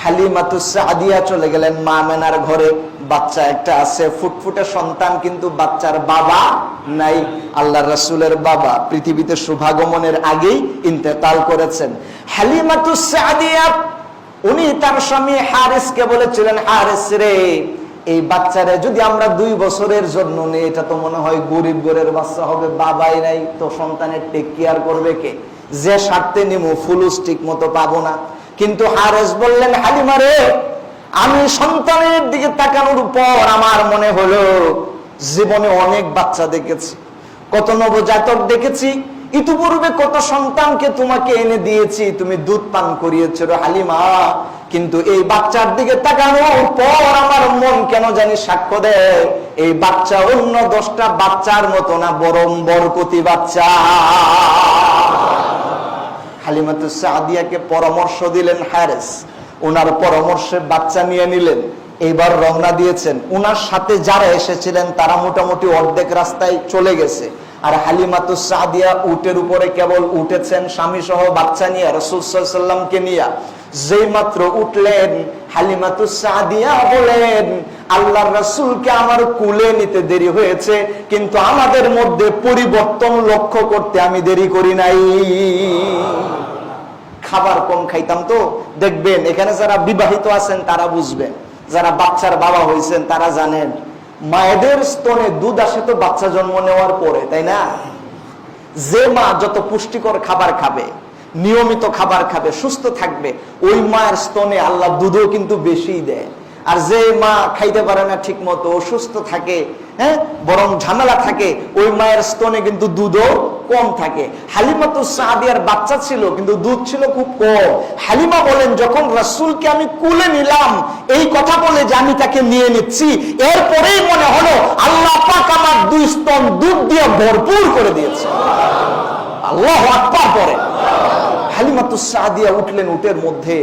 হালিমাতুস সাদিয়া চলে গেলেন মা মেনার ঘরে। বাচ্চা একটা আছে, ফুটফুটে সন্তান, কিন্তু বাচ্চার বাবা নাই। আল্লাহর রাসূলের বাবা পৃথিবীতে শুভাগমনের আগেই ইন্তেকাল করেছেন। হালিমাতুস সাদিয়া উনি তার স্বামী হারিসকে বলেছিলেন, হারিস রে, এই বাচ্চারে যদি আমরা 2 বছরের জন্য নেই, এটা তো মনে হয় গরিব ঘরের বাচ্চা হবে, বাবাই নাই, তো সন্তানের টেক কেয়ার করবে কে? যে স্বার্থে নিমু ফুলুস ঠিক মতো পাবো না। কিন্তু হারেস বললেন, হালিমা রে, আমি সন্তানের দিকে তাকানোর পর আমার মনে হলো জীবনে অনেক বাচ্চা দেখেছি, কত নবজাতক দেখেছি, ইতিপূর্বে কত সন্তানকে তোমাকে এনে দিয়েছি, তুমি দুধ পান করিয়েছো হালিমা, কিন্তু এই বাচ্চার দিকে তাকানোর পর আমার মন কেন জানি সাক্ষ্য দেয় এই বাচ্চা অন্য 10টা বাচ্চার মতো না, বরং বরকতি বাচ্চা। হালিমাতুস সাদিয়াকে পরামর্শ দিলেন হারিস, ওনার পরামর্শে বাচ্চা নিয়ে নিলেন, এইবার রওনা দিয়েছেন। ওনার সাথে যারা এসেছিলেন তারা মোটামুটি অর্ধেক রাস্তায় চলে গেছে, আর হালিমাতুস সাদিয়া উটের উপরে কেবল উঠেছেন স্বামী সহ বাচ্চা নিয়ে, রাসূল সাল্লাল্লাহু আলাইহি ওয়াসাল্লামকে নিয়ে। যেই মাত্র উঠলেন হালিমাতুস সাদিয়া বলেন, আল্লাহর রাসূলকে আমার কুলে নিতে দেরি হয়েছে, কিন্তু আমাদের মধ্যে পরিবর্তন লক্ষ্য করতে আমি দেরি করি নাই। খাবার কম খাইতাম তো। দেখবেন এখানে যারা বিবাহিত আছেন তারা বুঝবেন, যারা বাচ্চার বাবা হয়েছেন তারা জানেন, মায়েদের স্তনে দুধ আসে তো বাচ্চা জন্ম নেওয়ার পরে, তাই না? যে মা যত পুষ্টিকর খাবার খাবে, নিয়মিত খাবার খাবে, সুস্থ থাকবে, ওই মায়ের স্তনে আল্লাহ দুধও কিন্তু বেশি দেয়। আর যে মা খাইতে পারে না ঠিক মতো, অসুস্থ থাকে, হ্যাঁ, বরং ঝামেলা থাকে, ওই মায়ের স্তনে কিন্তু দুধও কম থাকে। হালিমাতুস সাদিয়ার বাচ্চা ছিল কিন্তু দুধ ছিল খুব কম। হালিমা বলেন, যখন রাসূলকে আমি কুলে নিলাম, এই কথা বলে যে আমি তাকে নিয়ে নিচ্ছি, এরপরেই মনে হলো আল্লাহ পাক আমার দুই স্তন দুধ দিয়ে ভরপুর করে দিয়েছে। আল্লাহু আকবার পরে হালিমাতুস সাদিয়া উঠলেন উটের মধ্যে।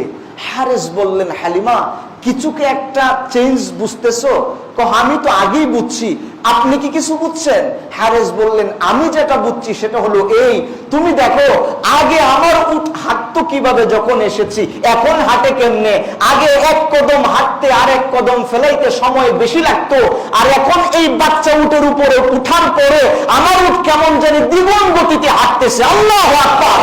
হারেস বললেন, হালিমা কিছুকে একটা চেঞ্জ বুঝতেছো? আমি তো আগেই বুঝছি, আপনি কি কিছু বুঝছেন? হারেস বললেন, আমি যেটা বুঝছি সেটা হলো এই, তুমি দেখো আগে আমার উট হাঁটতো কিভাবে যখন এসেছি, এখন হাঁটে কেমনে? আগে এক কদম হাঁটতে আর এক কদম ফেলাইতে সময় বেশি লাগতো, আর এখন এই বাচ্চা উটের উপরে উঠার পরে আমার উট কেমন জানি দ্বিগুণ গতিতে হাঁটতেছে। আল্লাহু আকবার।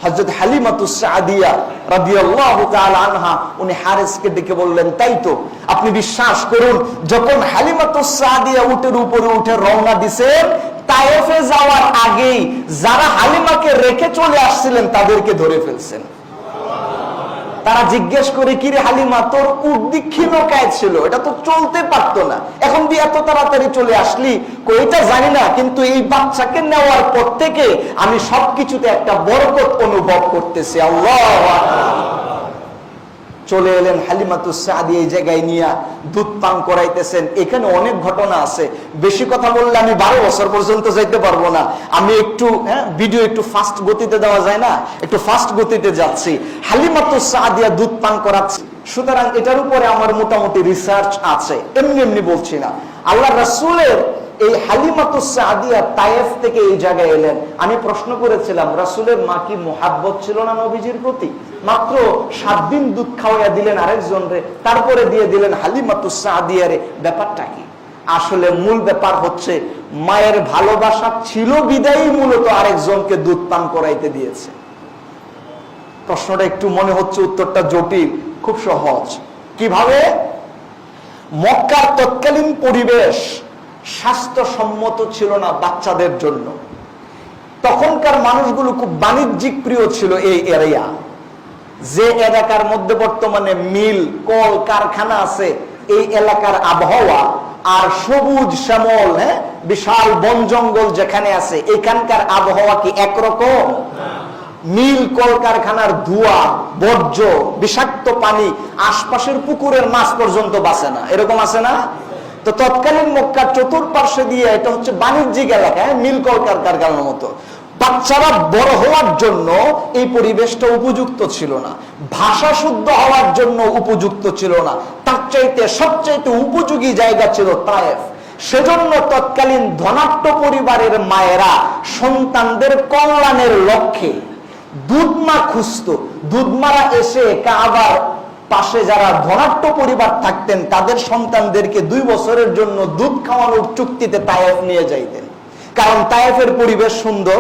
হযরত হালিমাতুস সাদিয়া রাদিয়াল্লাহু তাআলা আনহা উনি হারেসকে ডেকে বললেন, তাই তো, আপনি বিশ্বাস করুন, যখন হালিমাতুস সাদিয়া উটের উপরে উঠে রওনা দিয়েছেন, তায়েফে যাওয়ার আগেই যারা হালিমাকে রেখে চলে আসছিলেন তাদেরকে ধরে ফেলছেন। তারা জিজ্ঞেস করে, কি রে হালিমা, তোর উট দীক্ষিণ কায় ছিল, এটা তো চলতে পারতো না, এখন দিয়ে এত তাড়াতাড়ি চলে আসলি? এটা জানি না, কিন্তু এই বাচ্চাকে নেওয়ার পর থেকে আমি সবকিছুতে একটা বরকত অনুভব করতেছি। আল্লাহু আকবার। চলে এলেন হালিমাতুস সাদিয়া, এই জায়গায় নিয়ে দুধ পান করাইতেছেন। এখানে অনেক ঘটনা আছে, বেশি কথা বললে আমি 12 বছর পর্যন্ত যাইতে পারবো না। আমি একটু ভিডিও একটু ফাস্ট গতিতে দেওয়া যায় না, একটু ফাস্ট গতিতে যাচ্ছি। হালিমাতুস সাদিয়া দুধ পান করাচ্ছে, সুতরাং এটার উপরে আমার মোটামুটি রিসার্চ আছে, এমনি এমনি বলছি না। আল্লাহ রাসূলের এই হালিমাতুস সাদিয়া তায়েফ থেকে এই জায়গায় এলেন। আমি প্রশ্ন করেছিলাম, রাসূলের মা কি মুহাব্বত ছিল না নবীজির প্রতি? মাত্র 7 দিন দুধ খাওয়াইয়া দিলেন আরেকজনরে, তারপরে দিয়ে দিলেন হালিমাতুস সাদিয়ারে। ব্যাপারটা কি? আসলে মূল ব্যাপার হচ্ছে মায়ের ভালোবাসা ছিল বিদায়ী মূলত আরেকজনকে দুধ পান করাইতে দিয়েছে। প্রশ্নটা একটু মনে হচ্ছে উত্তরটা জটিল, খুব সহজ। কিভাবে? মক্কার তৎকালীন পরিবেশ স্বাস্থ্যসম্মত ছিল না বাচ্চাদের জন্য। তখনকার মানুষগুলো খুব বাণিজ্যিক প্রিয় ছিল। এই এরিয়া, যে এলাকার মধ্যে বর্তমানে মিল কল কারখানা আছে, এই এলাকার আবহাওয়া আর সবুজ শ্যামল, বিশাল বন জঙ্গল যেখানে আছে, এখানকার আবহাওয়া কি একরকম? মিল কল কারখানার ধোঁয়া, বর্জ্য, বিষাক্ত পানি, আশপাশের পুকুরের মাছ পর্যন্ত বাঁচে না, এরকম আছে না? তো তৎকালীন মক্কার চতুর্পার্শ্বে দিয়ে এটা হচ্ছে বাণিজ্যিক এলাকা, মিল কল কারখানার মতো। বাচ্চারা বড় হওয়ার জন্য এই পরিবেশটা উপযুক্ত ছিল না, ভাষা শুদ্ধ হওয়ার জন্য উপযুক্ত ছিল না। তার চাইতে সবচাইতে উপযোগী জায়গা ছিল তায়েফ। সেজন্য তৎকালীন ধনাঢ্য পরিবারের মায়েরা সন্তানদের কল্যাণের লক্ষ্যে দুধমা খুঁজত। দুধমারা এসে কাবার পাশে যারা ধনাঢ্য পরিবার থাকতেন তাদের সন্তানদেরকে 2 বছরের জন্য দুধ খাওয়ানোর চুক্তিতে তায়েফ নিয়ে যাইতেন। কারণ তায়েফের পরিবেশ সুন্দর,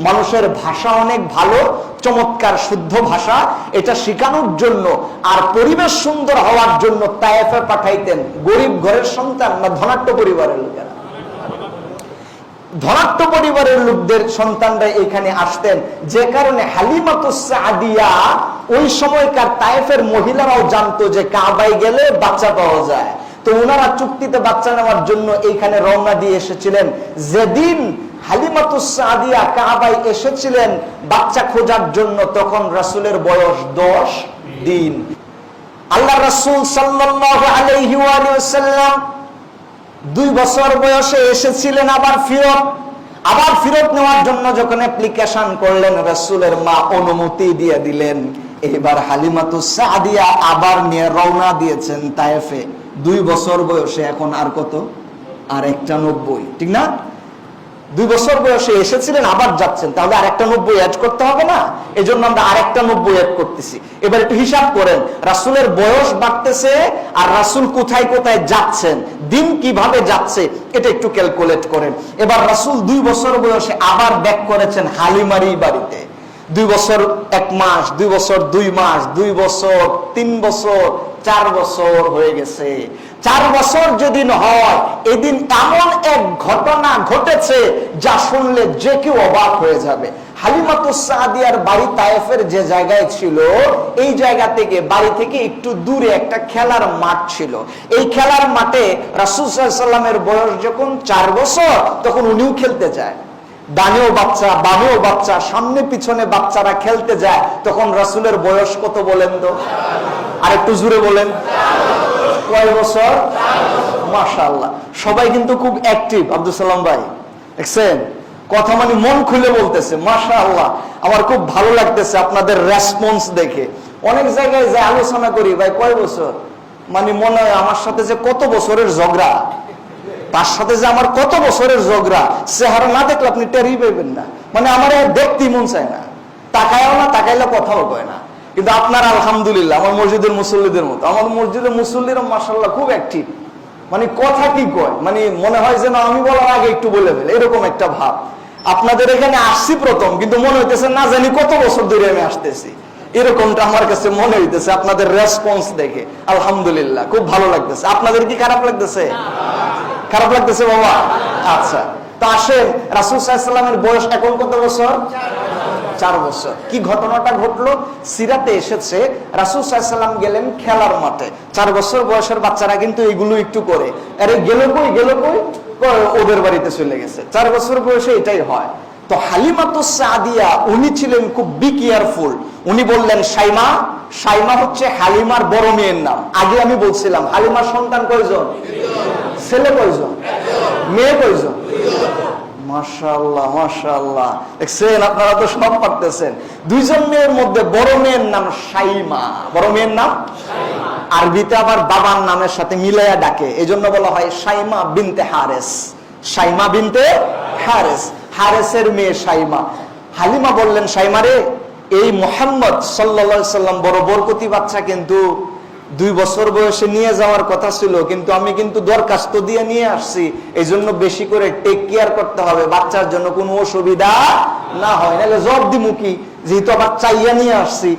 মানুষের ভাষা অনেক ভালো, চমৎকার শুদ্ধ ভাষা, এটা শেখানোর জন্য আর পরিবেশ সুন্দর হওয়ার জন্য তায়েফে পাঠাইতেন। গরিব ঘরের সন্তান না ধনাঢ্য পরিবারের লোকেরা? ধনাঢ্য পরিবারের লোকদের সন্তানরা এখানে আসতেন, যে কারণে হালিমাতুস সাদিয়া ওই সময়কার তায়েফের মহিলারাও জানতো যে কাবায় গেলে বাচ্চা পাওয়া যায়। তো ওনারা চুক্তিতে বাচ্চা নেওয়ার জন্য এইখানে রওনা দিয়ে এসেছিলেন। যেদিন হালিমাতুস সাদিয়া কাবায় এসেছিলেন বাচ্চা খোঁজার জন্য, তখন রাসূলের বয়স 10 দিন। আল্লাহ রাসূল সাল্লাল্লাহু আলাইহি ওয়া সাল্লাম 2 বছর বয়সে এসেছিলেন। আবার ফেরত নেওয়ার জন্য যখন অ্যাপ্লিকেশন করলেন, রাসূলের মা অনুমতি দিয়ে দিলেন। এবার হালিমাতুস সাদিয়া আবার নিয়ে রওনা দিয়েছেন তায়েফে। 2 বছর বয়সে, এখন আর কত? আর একটা 90, ঠিক না? 2 বছর বয়সে এসেছিলেন, আবার যাচ্ছেন, তাহলে আর একটা 90 অ্যাড করতে হবে না? এই জন্য আমরা আর একটা 90 অ্যাড করতেছি। এবার একটু হিসাব করেন, রাসূলের বয়স বাড়তেছে আর রাসূল কোথায় কোথায় যাচ্ছেন, দিন কিভাবে যাচ্ছে, এটা একটু ক্যালকুলেট করেন। এবার রাসূল 2 বছর বয়সে আবার ব্যাক করেছেন হালিমারি বাড়িতে। 2 বছর 1 মাস, 2 বছর 2 মাস, 2 বছর 3 বছর, 4 বছর হয়ে গেছে। 4 বছর যেদিন হয়, এদিন এমন এক ঘটনা ঘটেছে যা শুনলে যে কেউ অবাক হয়ে যাবে। হালিমাতুস সাদিয়ার বাড়ি তায়েফের যে জায়গায় ছিল, এই জায়গা থেকে, বাড়ি থেকে একটু দূরে একটা খেলার মাঠ ছিল। এই খেলার মাঠে রাসূল সাল্লাল্লাহু আলাইহি ওয়াসাল্লামের বয়স যখন 4 বছর, তখন উনিও খেলতে যায়। ডানেও বাচ্চা, বামেও বাচ্চা, সামনে পিছনে বাচ্চারা খেলতে যায়। তখন রাসূলের বয়স কত বলেন তো? আর একটু জোরে বলেন। কয় বছর? মাশাআল্লাহ। সবাই কিন্তু খুব অ্যাক্টিভ। আব্দুল সালাম ভাই দেখছেন, কথা মানে মন খুলে বলতেছে। মাশাআল্লাহ, আমার খুব ভালো লাগতেছে আপনাদের রেসপন্স দেখে। অনেক জায়গায় যে আলোচনা করি, ভাই কয় বছর, মানে মনে হয় আমার সাথে যে কত বছরের ঝগড়া, তার সাথে যে আমার কত বছরের ঝগড়া, চেহারা না দেখলে আপনি টেরই পাইবেন না। মানে আমার দেখতেই মন চায় না, তাকায়ও না, তাকাইলে কথাও কয় না। কিন্তু আপনার আলহামদুলিল্লাহ আমার মসজিদের মুসল্লিদের মতো, আমার মসজিদের মুসল্লিরা মাশাআল্লাহ খুব অ্যাক্টিভ। মানে কথা কি কয়, মানে মনে হয় যেন আমি বলার আগে একটু বলে ফেলে, এরকম একটা ভাব। আপনাদের এখানে আসছি প্রথম, কিন্তু মনে হইতেছে না জানি কত বছর ধরে আমি আসতেছি, এরকমটা আমার কাছে মনে হইতেছে আপনাদের রেসপন্স দেখে। আলহামদুলিল্লাহ, খুব ভালো লাগতেছে। আপনাদের কি খারাপ লাগতেছে? খারাপ লাগতেছে বাবা? আচ্ছা, তো আসেন, রাসূল সাল্লাল্লাহু আলাইহি ওয়াসাল্লামের বয়স এখন কত বছর? 4 বছর। কি ঘটনাটা ঘটলো? সিরাতে এসেছে, রাসূল সাল্লাল্লাহু আলাইহি ওয়াসাল্লাম গেলেন খেলার মাঠে। 4 বছর বয়সের বাচ্চারা কিন্তু এইগুলো একটু করে, আরে গেল কই, ওদের বাড়িতে চলে গেছে। 4 বছর বয়সে এটাই হয়। তো হালিমাতুস সাদিয়া উনি ছিলেন খুব বি কেয়ারফুল। উনি বললেন শাইমা। শাইমা হচ্ছে হালিমার বড় মেয়ের নাম। আগে আমি বলছিলাম হালিমার সন্তান কয়জন? ছেলে কয়জন? মেয়ে কয়জন? মাশাআল্লাহ, মাশাআল্লাহ। দেখছেন, আপনারা তো সব পারতেছেন। 2 জন মেয়ের মধ্যে বড় মেয়ের নাম শাইমা। বড় মেয়ের নাম শাইমা। আরবিতে আবার বাবার নামের সাথে মিলাইয়া ডাকে, এজন্য বলা হয় শাইমা বিনতে হারেস। শাইমা বিনতে হারেস, হারেসের মেয়ে শাইমা। হালিমা বললেন, শাইমা রে, এই মুহাম্মদ সাল্লাল্লাহু আলাইহি সাল্লাম বড় বরকতি বাচ্চা, কিন্তু 2 বছর বয়সে নিয়ে যাওয়ার কথা ছিল, কিন্তু আমি কিন্তু দরখাস্ত দিয়ে নিয়ে আসছি। এই জন্য বেশি করে টেক কেয়ার করতে হবে, বাচ্চার জন্য কোনো অসুবিধা না হয়, নাহলে জব দিমুখী। যেহেতু আবার চাইয়া নিয়ে আসছি,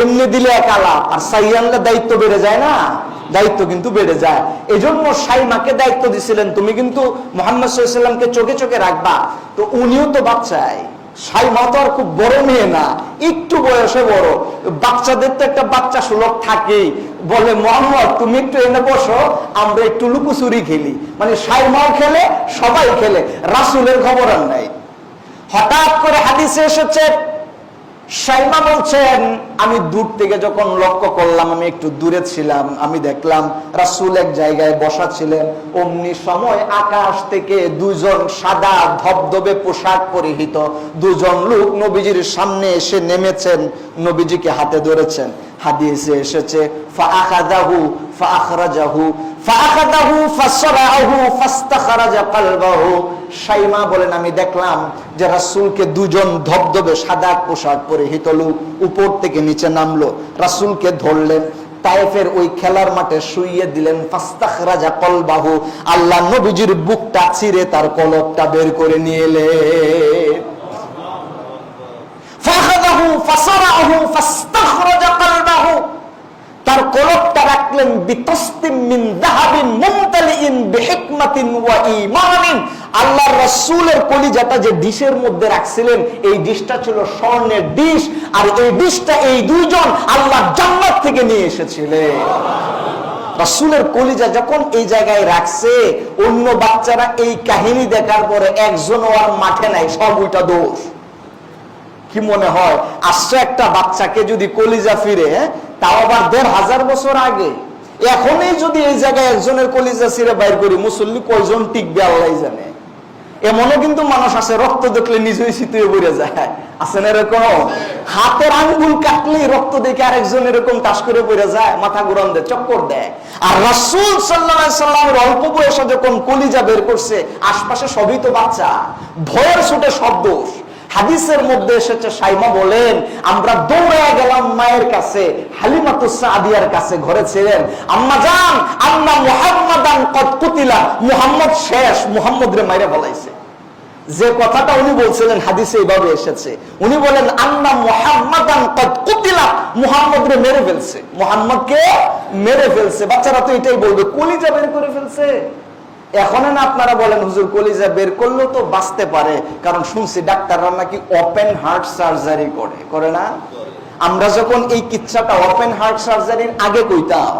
এমনি দিলে এক আলাপ, আর চাইয়া আনলে দায়িত্ব বেড়ে যায় না, দায়িত্ব কিন্তু বেড়ে যায়। এই জন্য শাইমাকে দায়িত্ব দিছিলেন, তুমি কিন্তু মুহাম্মদ সাল্লাল্লাহু আলাইহি সাল্লামকে চোখে চোখে রাখবা। তো উনিও তো বাচ্চাই, শাইমা তো আর খুব বড় মেয়ে না, একটু বয়সে বড়। বাচ্চাদের তো একটা বাচ্চা সুলভ থাকেই, বলে মোহাম্মদ তুমি একটু এনে বসো, আমরা একটু লুকোচুরি খেলি। মানে শাইমাও খেলে, সবাই খেলে, রাসূলের খবর আর নাই। হঠাৎ করে হাদিসে এসেছে, শাইমা বলছেন, আমি দূর থেকে যখন লক্ষ্য করলাম, আমি একটু দূরে ছিলাম, আমি দেখলাম রাসূল এক জায়গায় বসা ছিলেন। অমনি সময় আকাশ থেকে 2 জন সাদা ধবধবে পোশাক পরিহিত 2 জন লোক নবীজির সামনে এসে নেমেছেন, নবীজিকে হাতে ধরেছেন। হাদিসে এসেছে, ফাআখাযাহু ফাআখরাজাহু ফাআখাযাহু ফাসরাহু ফাস্তাখরাজা কলবাহু। শাইমা বলেন, আমি দেখলাম যে রাসূলকে 2 জন ধবধবে সাদা পোশাক পরিহিত লোক উপর থেকে নিচে নামলো, রাসূলকে ধরলেন, তায়েফের ওই খেলার মাঠে শুইয়ে দিলেন। ফাস্তাখরাজা কলবাহু, আল্লাহ নবীজির বুকটা ছিঁড়ে তার কলবটা বের করে নিয়ে এলেন। ফাআখাযাহু ফাসরাহু ফাস্তাখরাজা কলবাহু, তার কলবটা রাখলেন বিতাসতিম মিন যাহাবিন মুমতালিইন বিহিকমাতিন ওয়া ঈমানিন। আল্লাহর রাসূলের কলিজাটা যে ডিশের মধ্যে রাখছিলেন, এই ডিশটা ছিল স্বর্ণের ডিশ, আর এই ডিশটা এই 2 জন আল্লাহ জান্নাত থেকে নিয়ে এসেছিলেন। রাসূলের কলিজা যখন এই জায়গায় রাখছে, অন্য বাচ্চারা এই কাহিনী দেখার পরে একজনও আর মাঠে নাই, সব উল্টা দোষ। কি মনে হয় আসছে একটা বাচ্চাকে যদি কলিজা ফিরে, তাও আবার 1500 বছর আগে, এখনই যদি এই জায়গায় একজনের কলিজা ছিঁড়ে বাইর করি, মুসল্লি কয়জন টিকবে আল্লাহ জানে। এমনও কিন্তু মানুষ আছে রক্ত দেখলে নিজেই শীতয়ে পড়ে যায়, আছে না এরকম? হাতের আঙ্গুল কাটলেই রক্ত দেখে আরেকজন এরকম টাস করে পড়ে যায়, মাথা ঘুরান দেয়, চক্কর দেয়। আর রাসূল সাল্লাল্লাহু আলাইহি সাল্লামের অল্প বয়সে যখন কলিজা বের করছে, আশপাশে সবই তো বাচ্চা, ভয়ের ছুটে সব দোষ। হাদিসের মধ্যে এসেছে, সাইমা বলেন আমরা দৌড়ে গেলাম মায়ের কাছে, হালিমাতুস সাদিয়ার কাছে, ঘরে ছিলেন। আম্মা জান, আন্না মুহাম্মাদান কদ কুতিলা, মুহাম্মদ শেষ, মুহাম্মদ রে মাইরে ফলাইছে। যে কথাটা উনি বলছিলেন হাদিসে এইভাবে এসেছে, উনি বলেন আন্না মুহাম্মাদান কদ কুতিলা, মুহাম্মদ রে মেরে ফেলছে, মুহাম্মদকে মেরে ফেলছে। বাচ্চারা তো এটাই বলবে, কলিজা বের করে ফেলছে। এখন না আপনারা বলেন হুজুর কলিজা বের করলেও তো বাঁচতে পারে, কারণ শুনছি ডাক্তাররা নাকি ওপেন হার্ট সার্জারি করে না? আমরা যখন এই কিচ্ছাটা ওপেন হার্ট সার্জারির আগে কইতাম,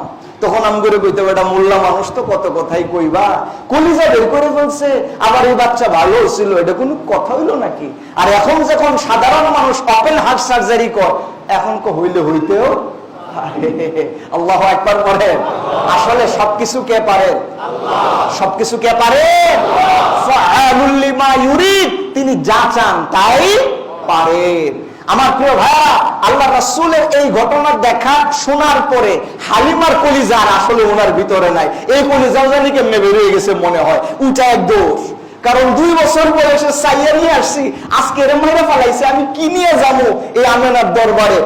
তখন আমি করে কইতাম এটা মোল্লা মানুষ তো কত কথাই কইবা, কলিজা বের করে ফেলছে, আবার এই বাচ্চা ভালো ছিল, এটা কোনো কথা হইলো নাকি? আর এখন যখন সাধারণ মানুষ ওপেন হার্ট সার্জারি কর, এখন হইলে হইতেও আল্লাহু আকবার বলেন। আসলে সবকিছু কে পারেন? সবকিছু কে পারেন? ফাআলুল লিমা ইউরিদ, তিনি যা চান তাই পারেন। আমার প্রিয় ভাইরা, আল্লাহ রাসূলের এই ঘটনা দেখা শোনার পরে হালিমার কলিজা আসলে ওনার ভিতরে নাই, এই কলিজাও জানি কেমনে বেরিয়ে গেছে মনে হয়, উঠা এক দোষ। কারণ 2 বছর বয়সে চাইয়া নিয়ে আসছি, আজকে এর মাইরা ফেলাইছে, আমি কি নিয়ে যাবো এই আমেনার দরবারে?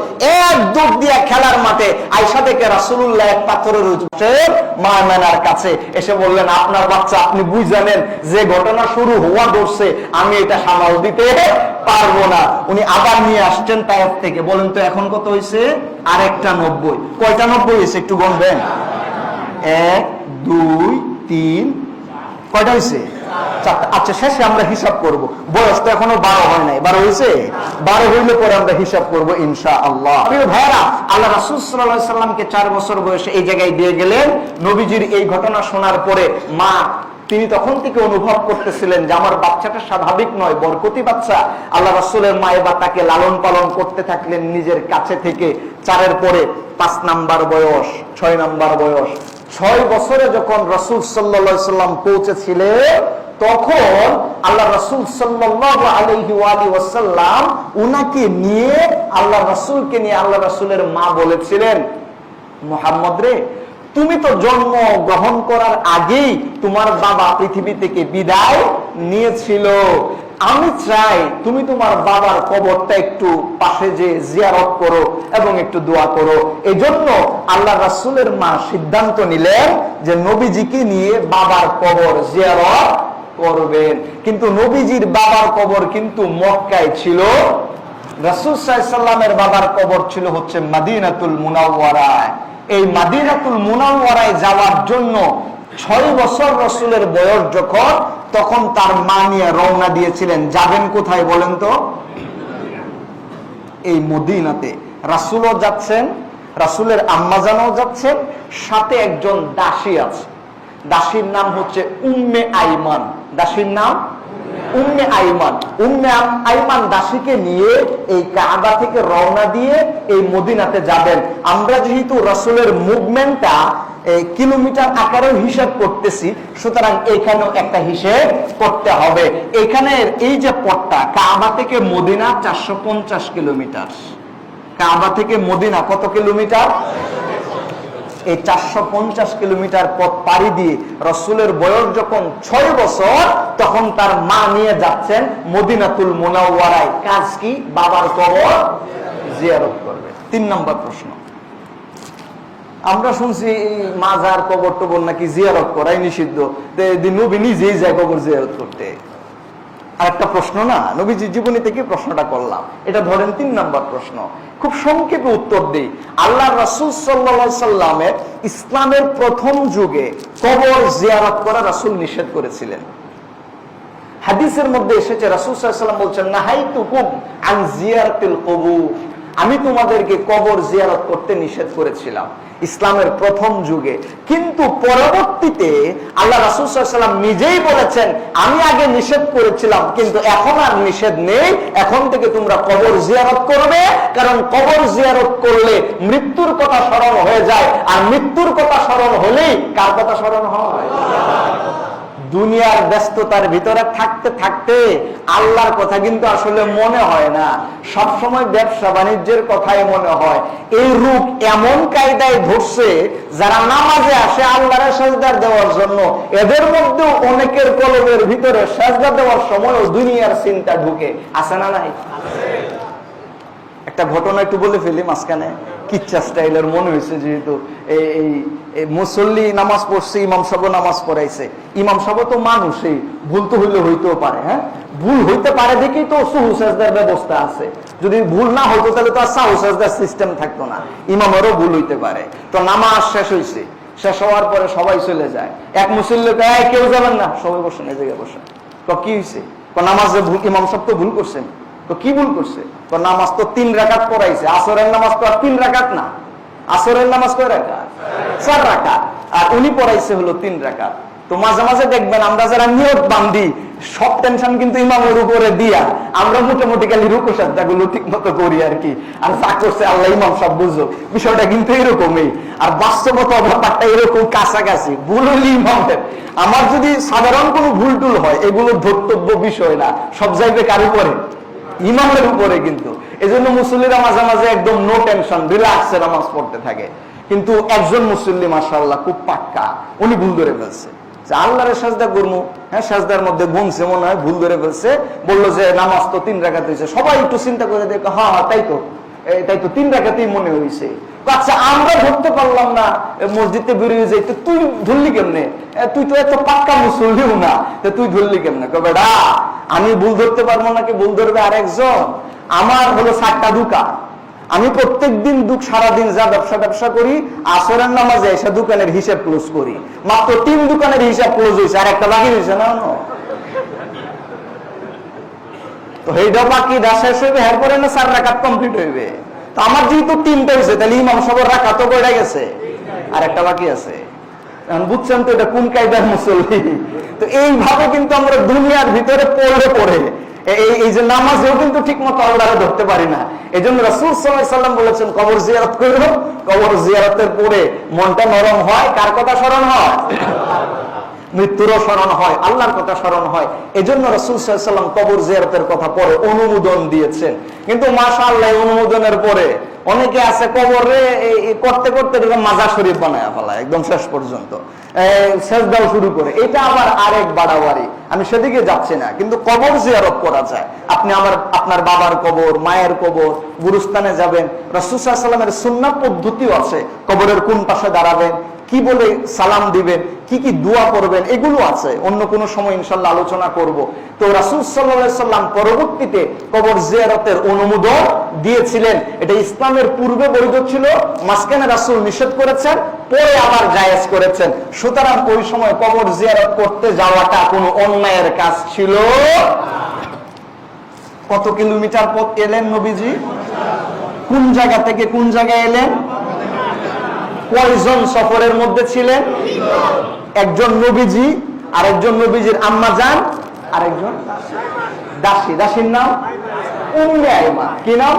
এক দৌড় দিয়া খেলার মাঠে আয়েশা থেকে রাসূলুল্লাহ এক পাথরের উঠেন মা আমেনার কাছে এসে বললেন, আপনার বাচ্চা, আপনি বুঝানেন যে ঘটনা শুরু হওয়া ধরছে, আমি এটা সামাল দিতে পারবো না। উনি আবার নিয়ে আসছেন তায়েফ থেকে। বলেন তো এখন কত হয়েছে? আরেকটা 90। কয়টা 90 হয়েছে একটু গণবেন? 1 2 3, কয়টা হয়েছে? 4টা। আচ্ছা, শেষে আমরা হিসাব করব, বয়স তো এখনো 12 হয় নাই। 12 হয়েছে? 12 হইলে পরে আমরা হিসাব করব ইনশাআল্লাহ। প্রিয় ভাইরা, আল্লাহ রাসূল সাল্লাল্লাহু আলাইহি সাল্লামকে 4 বছর বয়সে এই জায়গায় দিয়ে গেলেন। নবীজির এই ঘটনা শোনার পরে মা, তিনি তখন থেকে অনুভব করতেছিলেন যে আমার বাচ্চাটা স্বাভাবিক নয়, বরকতি বাচ্চা। আল্লাহ রাসূলের মা এবার তাকে লালন পালন করতে থাকলেন নিজের কাছে থেকে। 4-এর পরে 5 নাম্বার বয়স, 6 নাম্বার বয়স। 6 বছরে যখন রাসূল সাল্লাল্লাহু আলাইহি সাল্লাম পৌঁছেছিলেন, তখন আল্লাহ রাসূল সাল্লাল্লাহু আলাইহি ওয়াসাল্লাম উনাকে নিয়ে, আল্লাহ রাসূলকে নিয়ে আল্লাহ রাসূলের মা বলেছিলেন, মুহাম্মদ রে, তুমি তো জন্ম গ্রহণ করার আগেই তোমার বাবা পৃথিবী থেকে বিদায় নিয়েছিল। আমি চাই তুমি তোমার বাবার কবরটা একটু পাশে যে জিয়ারত করো এবং একটু দোয়া করো। এজন্য আল্লাহ রাসূলের মা সিদ্ধান্ত নিলেন যে নবীজিকে নিয়ে বাবার কবর জিয়ারত করবেন। কিন্তু নবীজির বাবার কবর কিন্তু মক্কায় ছিল, রাসূল সাল্লাল্লাহু আলাইহি সাল্লামের বাবার কবর ছিল হচ্ছে মদিনাতুল মুনাওয়ারায়। এই মদিনাতুল মুনাওয়ারায় যাওয়ার জন্য 6 বছর রাসূলের বয়স যখন, তখন তার মা নিয়ে রওনা দিয়েছিলেন। যাবেন কোথায় বলেন তো? এই মদিনাতে। রাসূলও যাচ্ছেন, রাসূলের আম্মাজানও যাচ্ছেন, সাথে একজন দাসী আছে। দাসীর নাম হচ্ছে উম্মে আইমান। দাসীর নাম উম্মে আইমান। উম্মে আইমান দাসীকে নিয়ে এই কাবা থেকে রওনা দিয়ে এই মদিনাতে যাবেন। আমরা যেহেতু রাসূলের মুভমেন্টটা কিলোমিটার আকারেও হিসাব করতেছি, সুতরাং এখানেও একটা হিসেব করতে হবে। এখানের এই যে পথটা, কাবা থেকে মদিনা 450 কিলোমিটার। কাবা থেকে মদিনা কত কিলোমিটার? এই 450 কিলোমিটার পথ পাড়ি দিয়ে রাসূলের বয়স যখন 6 বছর, তখন তার মা নিয়ে যাচ্ছেন মদিনাতুল মুনাওয়ারায়। কাজ কি? বাবার কবর জিয়ারত করবে। 3 নম্বর প্রশ্ন, আমরা শুনছি মাজার কবর টবর নাকি জিয়ারত করাই নিষিদ্ধ, নবী নিজেই যায় কবর জিয়ারত করতে। আরেকটা প্রশ্ন না, নবীজির জীবনী থেকে প্রশ্নটা করলাম, এটা ধরেন 3 নম্বর প্রশ্ন। খুব সংক্ষেপে উত্তর দেই। আল্লাহ রাসূল সাল্লাল্লাহু আলাইহি সাল্লামের ইসলামের প্রথম যুগে কবর জিয়ারত করা রাসূল নিষেধ করেছিলেন। হাদিসের মধ্যে এসেছে, রাসূল সাল্লাল্লাহু আলাইহি ওয়াসাল্লাম বলছেন, নাহাইতুকুম আন জিয়ারাতিল কুবুর, আমি তোমাদেরকে কবর জিয়ারত করতে নিষেধ করেছিলাম ইসলামের প্রথম যুগে। কিন্তু পরবর্তীতে আল্লাহ রাসূল সাল্লাল্লাহু আলাইহি ওয়াসাল্লাম নিজেই বলেছেন, আমি আগে নিষেধ করেছিলাম কিন্তু এখন আর নিষেধ নেই, এখন থেকে তোমরা কবর জিয়ারত করবে। কারণ কবর জিয়ারত করলে মৃত্যুর কথা স্মরণ হয়ে যায়, আর মৃত্যুর কথা স্মরণ হলেই কার কথা স্মরণ হয়? দুনিয়ার ব্যস্ততার ভিতরে থাকতে থাকতে আল্লাহর কথা কিন্তু আসলে মনে হয় না, সব সময় ব্যবসা বাণিজ্যের কথাই মনে হয়। এই রূপ এমন কায়দায় ধরছে, যারা নামাজে আসে আল্লাহর সাজদা দেওয়ার জন্য, এদের মধ্যেও অনেকের কলবের ভিতরে সাজদা দেওয়ার সময়ও দুনিয়ার চিন্তা ঢুকে। আছে না নাই? একটা ঘটনা একটু বলে ফেলি মাঝখানে, কিচ্ছা স্টাইলের মনে হয়েছে, যেহেতু এই মুসল্লি নামাজ পড়ছে, ইমাম সাহেব নামাজ পড়াইছে। ইমাম সাহেব তো মানুষই, ভুল তো হইতেও পারে। হ্যাঁ, ভুল হইতে পারে দেখেই তো সুহু সাজদার ব্যবস্থা আছে। যদি ভুল না হইতো তাহলে তো আর সাহু সাজদার সিস্টেম থাকতো না, ইমামেরও ভুল হইতে পারে। তো নামাজ শেষ হয়েছে, শেষ হওয়ার পরে সবাই চলে যায়। এক মুসল্লি কেউ যাবেন না, সবাই বসেন, এই জায়গায় বসেন। তো কি হয়েছে? নামাজে ভুল, ইমাম সাহেব তো ভুল করছেন। তো কি ভুল করছে? তো নামাজ তো 3 রাকাত পড়াইছে, আসরের নামাজ তো আর 3 রাকাত না। আসরের নামাজ কয় রাকাত? 4 রাকাত। আর উনি পড়াইছে হলো 3 রাকাত। তো মাঝে মাঝে দেখবেন আমরা যারা নিয়ত বান্ধি, সব টেনশন কিন্তু ইমামের উপরে দিয়া আমরা মোটামুটি খালি রুকু সাজদা গুলো ঠিক মতো করি আর কি। আর যা করছে আল্লাহ ইমাম সব বুঝো, বিষয়টা কিন্তু এরকমই। আর বাস্তবতা ব্যাপারটা এরকম কাছাকাছি। ভুল হলি ইমামের। আমার যদি সাধারণ কোনো ভুল টুল হয়, এগুলো ধর্তব্য বিষয় না, সব জায়গায় কার উপরে? ইমামের উপরে। কিন্তু এজন্য মুসল্লিরা মাঝে মাঝে একদম নো টেনশন, রিল্যাক্সে নামাজ পড়তে থাকে। কিন্তু একজন মুসল্লি মাশাআল্লাহ খুব পাক্কা, উনি ভুল ধরে ফেলছে যে আল্লাহরে সাজদা করবো। হ্যাঁ, সাজদার মধ্যে গুনছে মনে হয়, ভুল ধরে ফেলছে। বললো যে নামাজ তো 3 রাকাত হয়েছে। সবাই একটু চিন্তা করে দেখো, হ্যাঁ তাই তো 3 রাকাতই মনে হয়েছে। আচ্ছা, আমরা ধরতে পারলাম না, মসজিদে বেরিয়ে যাই, তো তুই ধরলি কেমনে? তুই তো এত পাক্কা মুসল্লিও না, তুই ধরলি কেমনে? বেটা, আমি ভুল ধরতে পারবো নাকি ভুল ধরবে আরেকজন? আমার হলো 7টা দোকান, আমি প্রত্যেকদিন সারাদিন যা ব্যবসা করি, আসরের নামাজে এসে দোকানের হিসাব ক্লোজ করি। মাত্র 3 দোকানের হিসাব ক্লোজ হয়েছে, আর একটা বাকি হয়েছে না। তো এইটা বাকি শেষ হইবে, এরপরে না 4 রাকাত কমপ্লিট হইবে। তো আমার যেহেতু 3টা হয়েছে, তাহলে ইমাম সাহেবের রাকাতও কয়টা গেছে? আর একটা বাকি আছে। বুঝছেন তো এটা কোন কায়দার মুসল্লি? তো এইভাবে কিন্তু আমরা দুনিয়ার ভিতরে পড়ে এই যে নামাজেও কিন্তু ঠিক মতো আল্লাহরে ধরতে পারি না। এই জন্য রাসূল সাল্লাল্লাহু আলাইহি সাল্লাম বলেছেন, কবর জিয়ারত করো, কবর জিয়ারতের পরে মনটা নরম হয়। কার কথা স্মরণ হয়? মৃত্যুরও স্মরণ হয়, আল্লাহর কথা স্মরণ হয়। এই জন্য রাসূল সাল্লাল্লাহু আলাইহি সাল্লাম কবর জিয়ারতের কথা পরে অনুমোদন দিয়েছেন। কিন্তু মাশাআল্লাহ, অনুমোদনের পরে অনেকে আছে কবরে করতে করতে মাজার শরীফ বানায় ফেলায়, একদম শেষ পর্যন্ত সেজদাও শুরু করে। এটা আবার আরেক বাড়াবাড়ি, আমি সেদিকে যাচ্ছি না। কিন্তু কবর জিয়ারত করা যায়। আপনি আপনার বাবার কবর, মায়ের কবর, গুরুস্থানে যাবেন। রাসূল সাল্লাল্লাহু আলাইহি সাল্লামের সুন্নাহ পদ্ধতিও আছে, কবরের কোন পাশে দাঁড়াবেন, কি বলে সালাম দিবেন, কি কি দোয়া করবেন, এগুলো আছে। অন্য কোনো সময় ইনশাআল্লাহ আলোচনা করব। তো রাসূল সাল্লাল্লাহু আলাইহি সাল্লাম পরবর্তীতে কবর জিয়ারতের অনুমোদন দিয়েছিলেন। এটা ইসলামের পূর্বে বৈধ ছিল, মাঝখানে রাসূল নিষেধ করেছেন, পরে আবার জায়েজ করেছেন। সুতরাং ওই সময় কবর জিয়ারত করতে যাওয়াটা কোনো অন্যায়ের কাজ ছিল। কত কিলোমিটার পথ এলেন নবীজি? কোন জায়গা থেকে কোন জায়গায় এলেন? কয়জন সফরের মধ্যে ছিলেন? একজন নবীজি, আরেকজন নবীজির আম্মা জান, আরেকজন দাসী। দাসীর নাম উম্মে আইমান। কি নাম?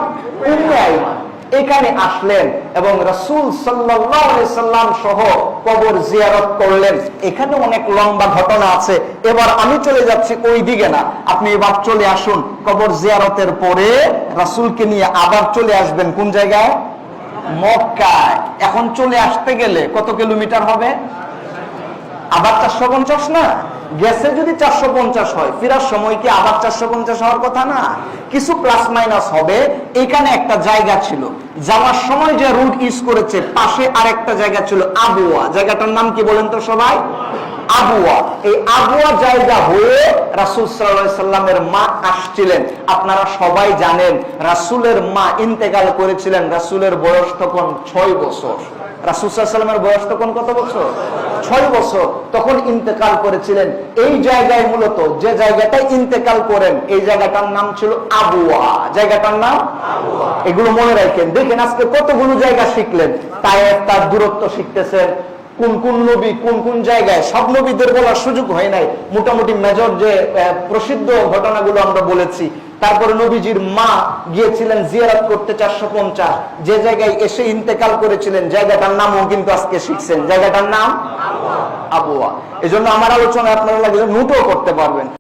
উম্মে আইমান। এখানে আসলেন এবং রাসূল সাল্লাল্লাহু আলাইহি সাল্লাম সহ কবর জিয়ারত করলেন। এখানে অনেক লম্বা ঘটনা আছে, এবার আমি চলে যাচ্ছি ওই দিকে না। আপনি এবার চলে আসুন, কবর জিয়ারতের পরে রাসূলকে নিয়ে আবার চলে আসবেন কোন জায়গায়? মক্কায়। এখন চলে আসতে গেলে কত কিলোমিটার হবে? আবার 450 না? গেছে যদি 450 হয়, ফেরার সময় কি আবার 450 হওয়ার কথা না? কিছু প্লাস মাইনাস হবে। এখানে একটা জায়গা ছিল, যাওয়ার সময় যে রুট ইউজ করেছে, পাশে আরেকটা জায়গা ছিল আবুয়া। জায়গাটার নাম কি বলেন তো সবাই? আবুয়া। এই আবুয়া জায়গা হয়ে রাসূল সাল্লাল্লাহু আলাইহি সাল্লামের মা আসছিলেন। আপনারা সবাই জানেন রাসূলের মা ইন্তেকাল করেছিলেন, রাসূলের বয়স তখন 6 বছর। রাসূল সাল্লাল্লাহু আলাইহি সাল্লামের বয়স তখন কত বছর? 6 বছর। তখন ইন্তেকাল করেছিলেন। এই জায়গায় মূলত যে জায়গাটায় ইন্তেকাল করেন, এই জায়গাটার নাম ছিল আবুয়া। জায়গাটার নাম আবুয়া। এগুলো মনে রাখেন। দেখেন আজকে কতগুলো জায়গা শিখলেন। তায়েফ, তার দূরত্ব শিখতেছেন, কোন কোন নবী কোন কোন জায়গায়, সব নবীদের বলার সুযোগ হয় নাই, মোটামুটি মেজর যে প্রসিদ্ধ ঘটনাগুলো আমরা বলেছি। তারপরে নবীজির মা গিয়েছিলেন জিয়ারত করতে 450, যে জায়গায় এসে ইন্তেকাল করেছিলেন জায়গাটার নামও কিন্তু আজকে শিখছেন, জায়গাটার নাম আবওয়া। এজন্য আমার আলোচনা আপনারা লাগলে নোটও করতে পারবেন।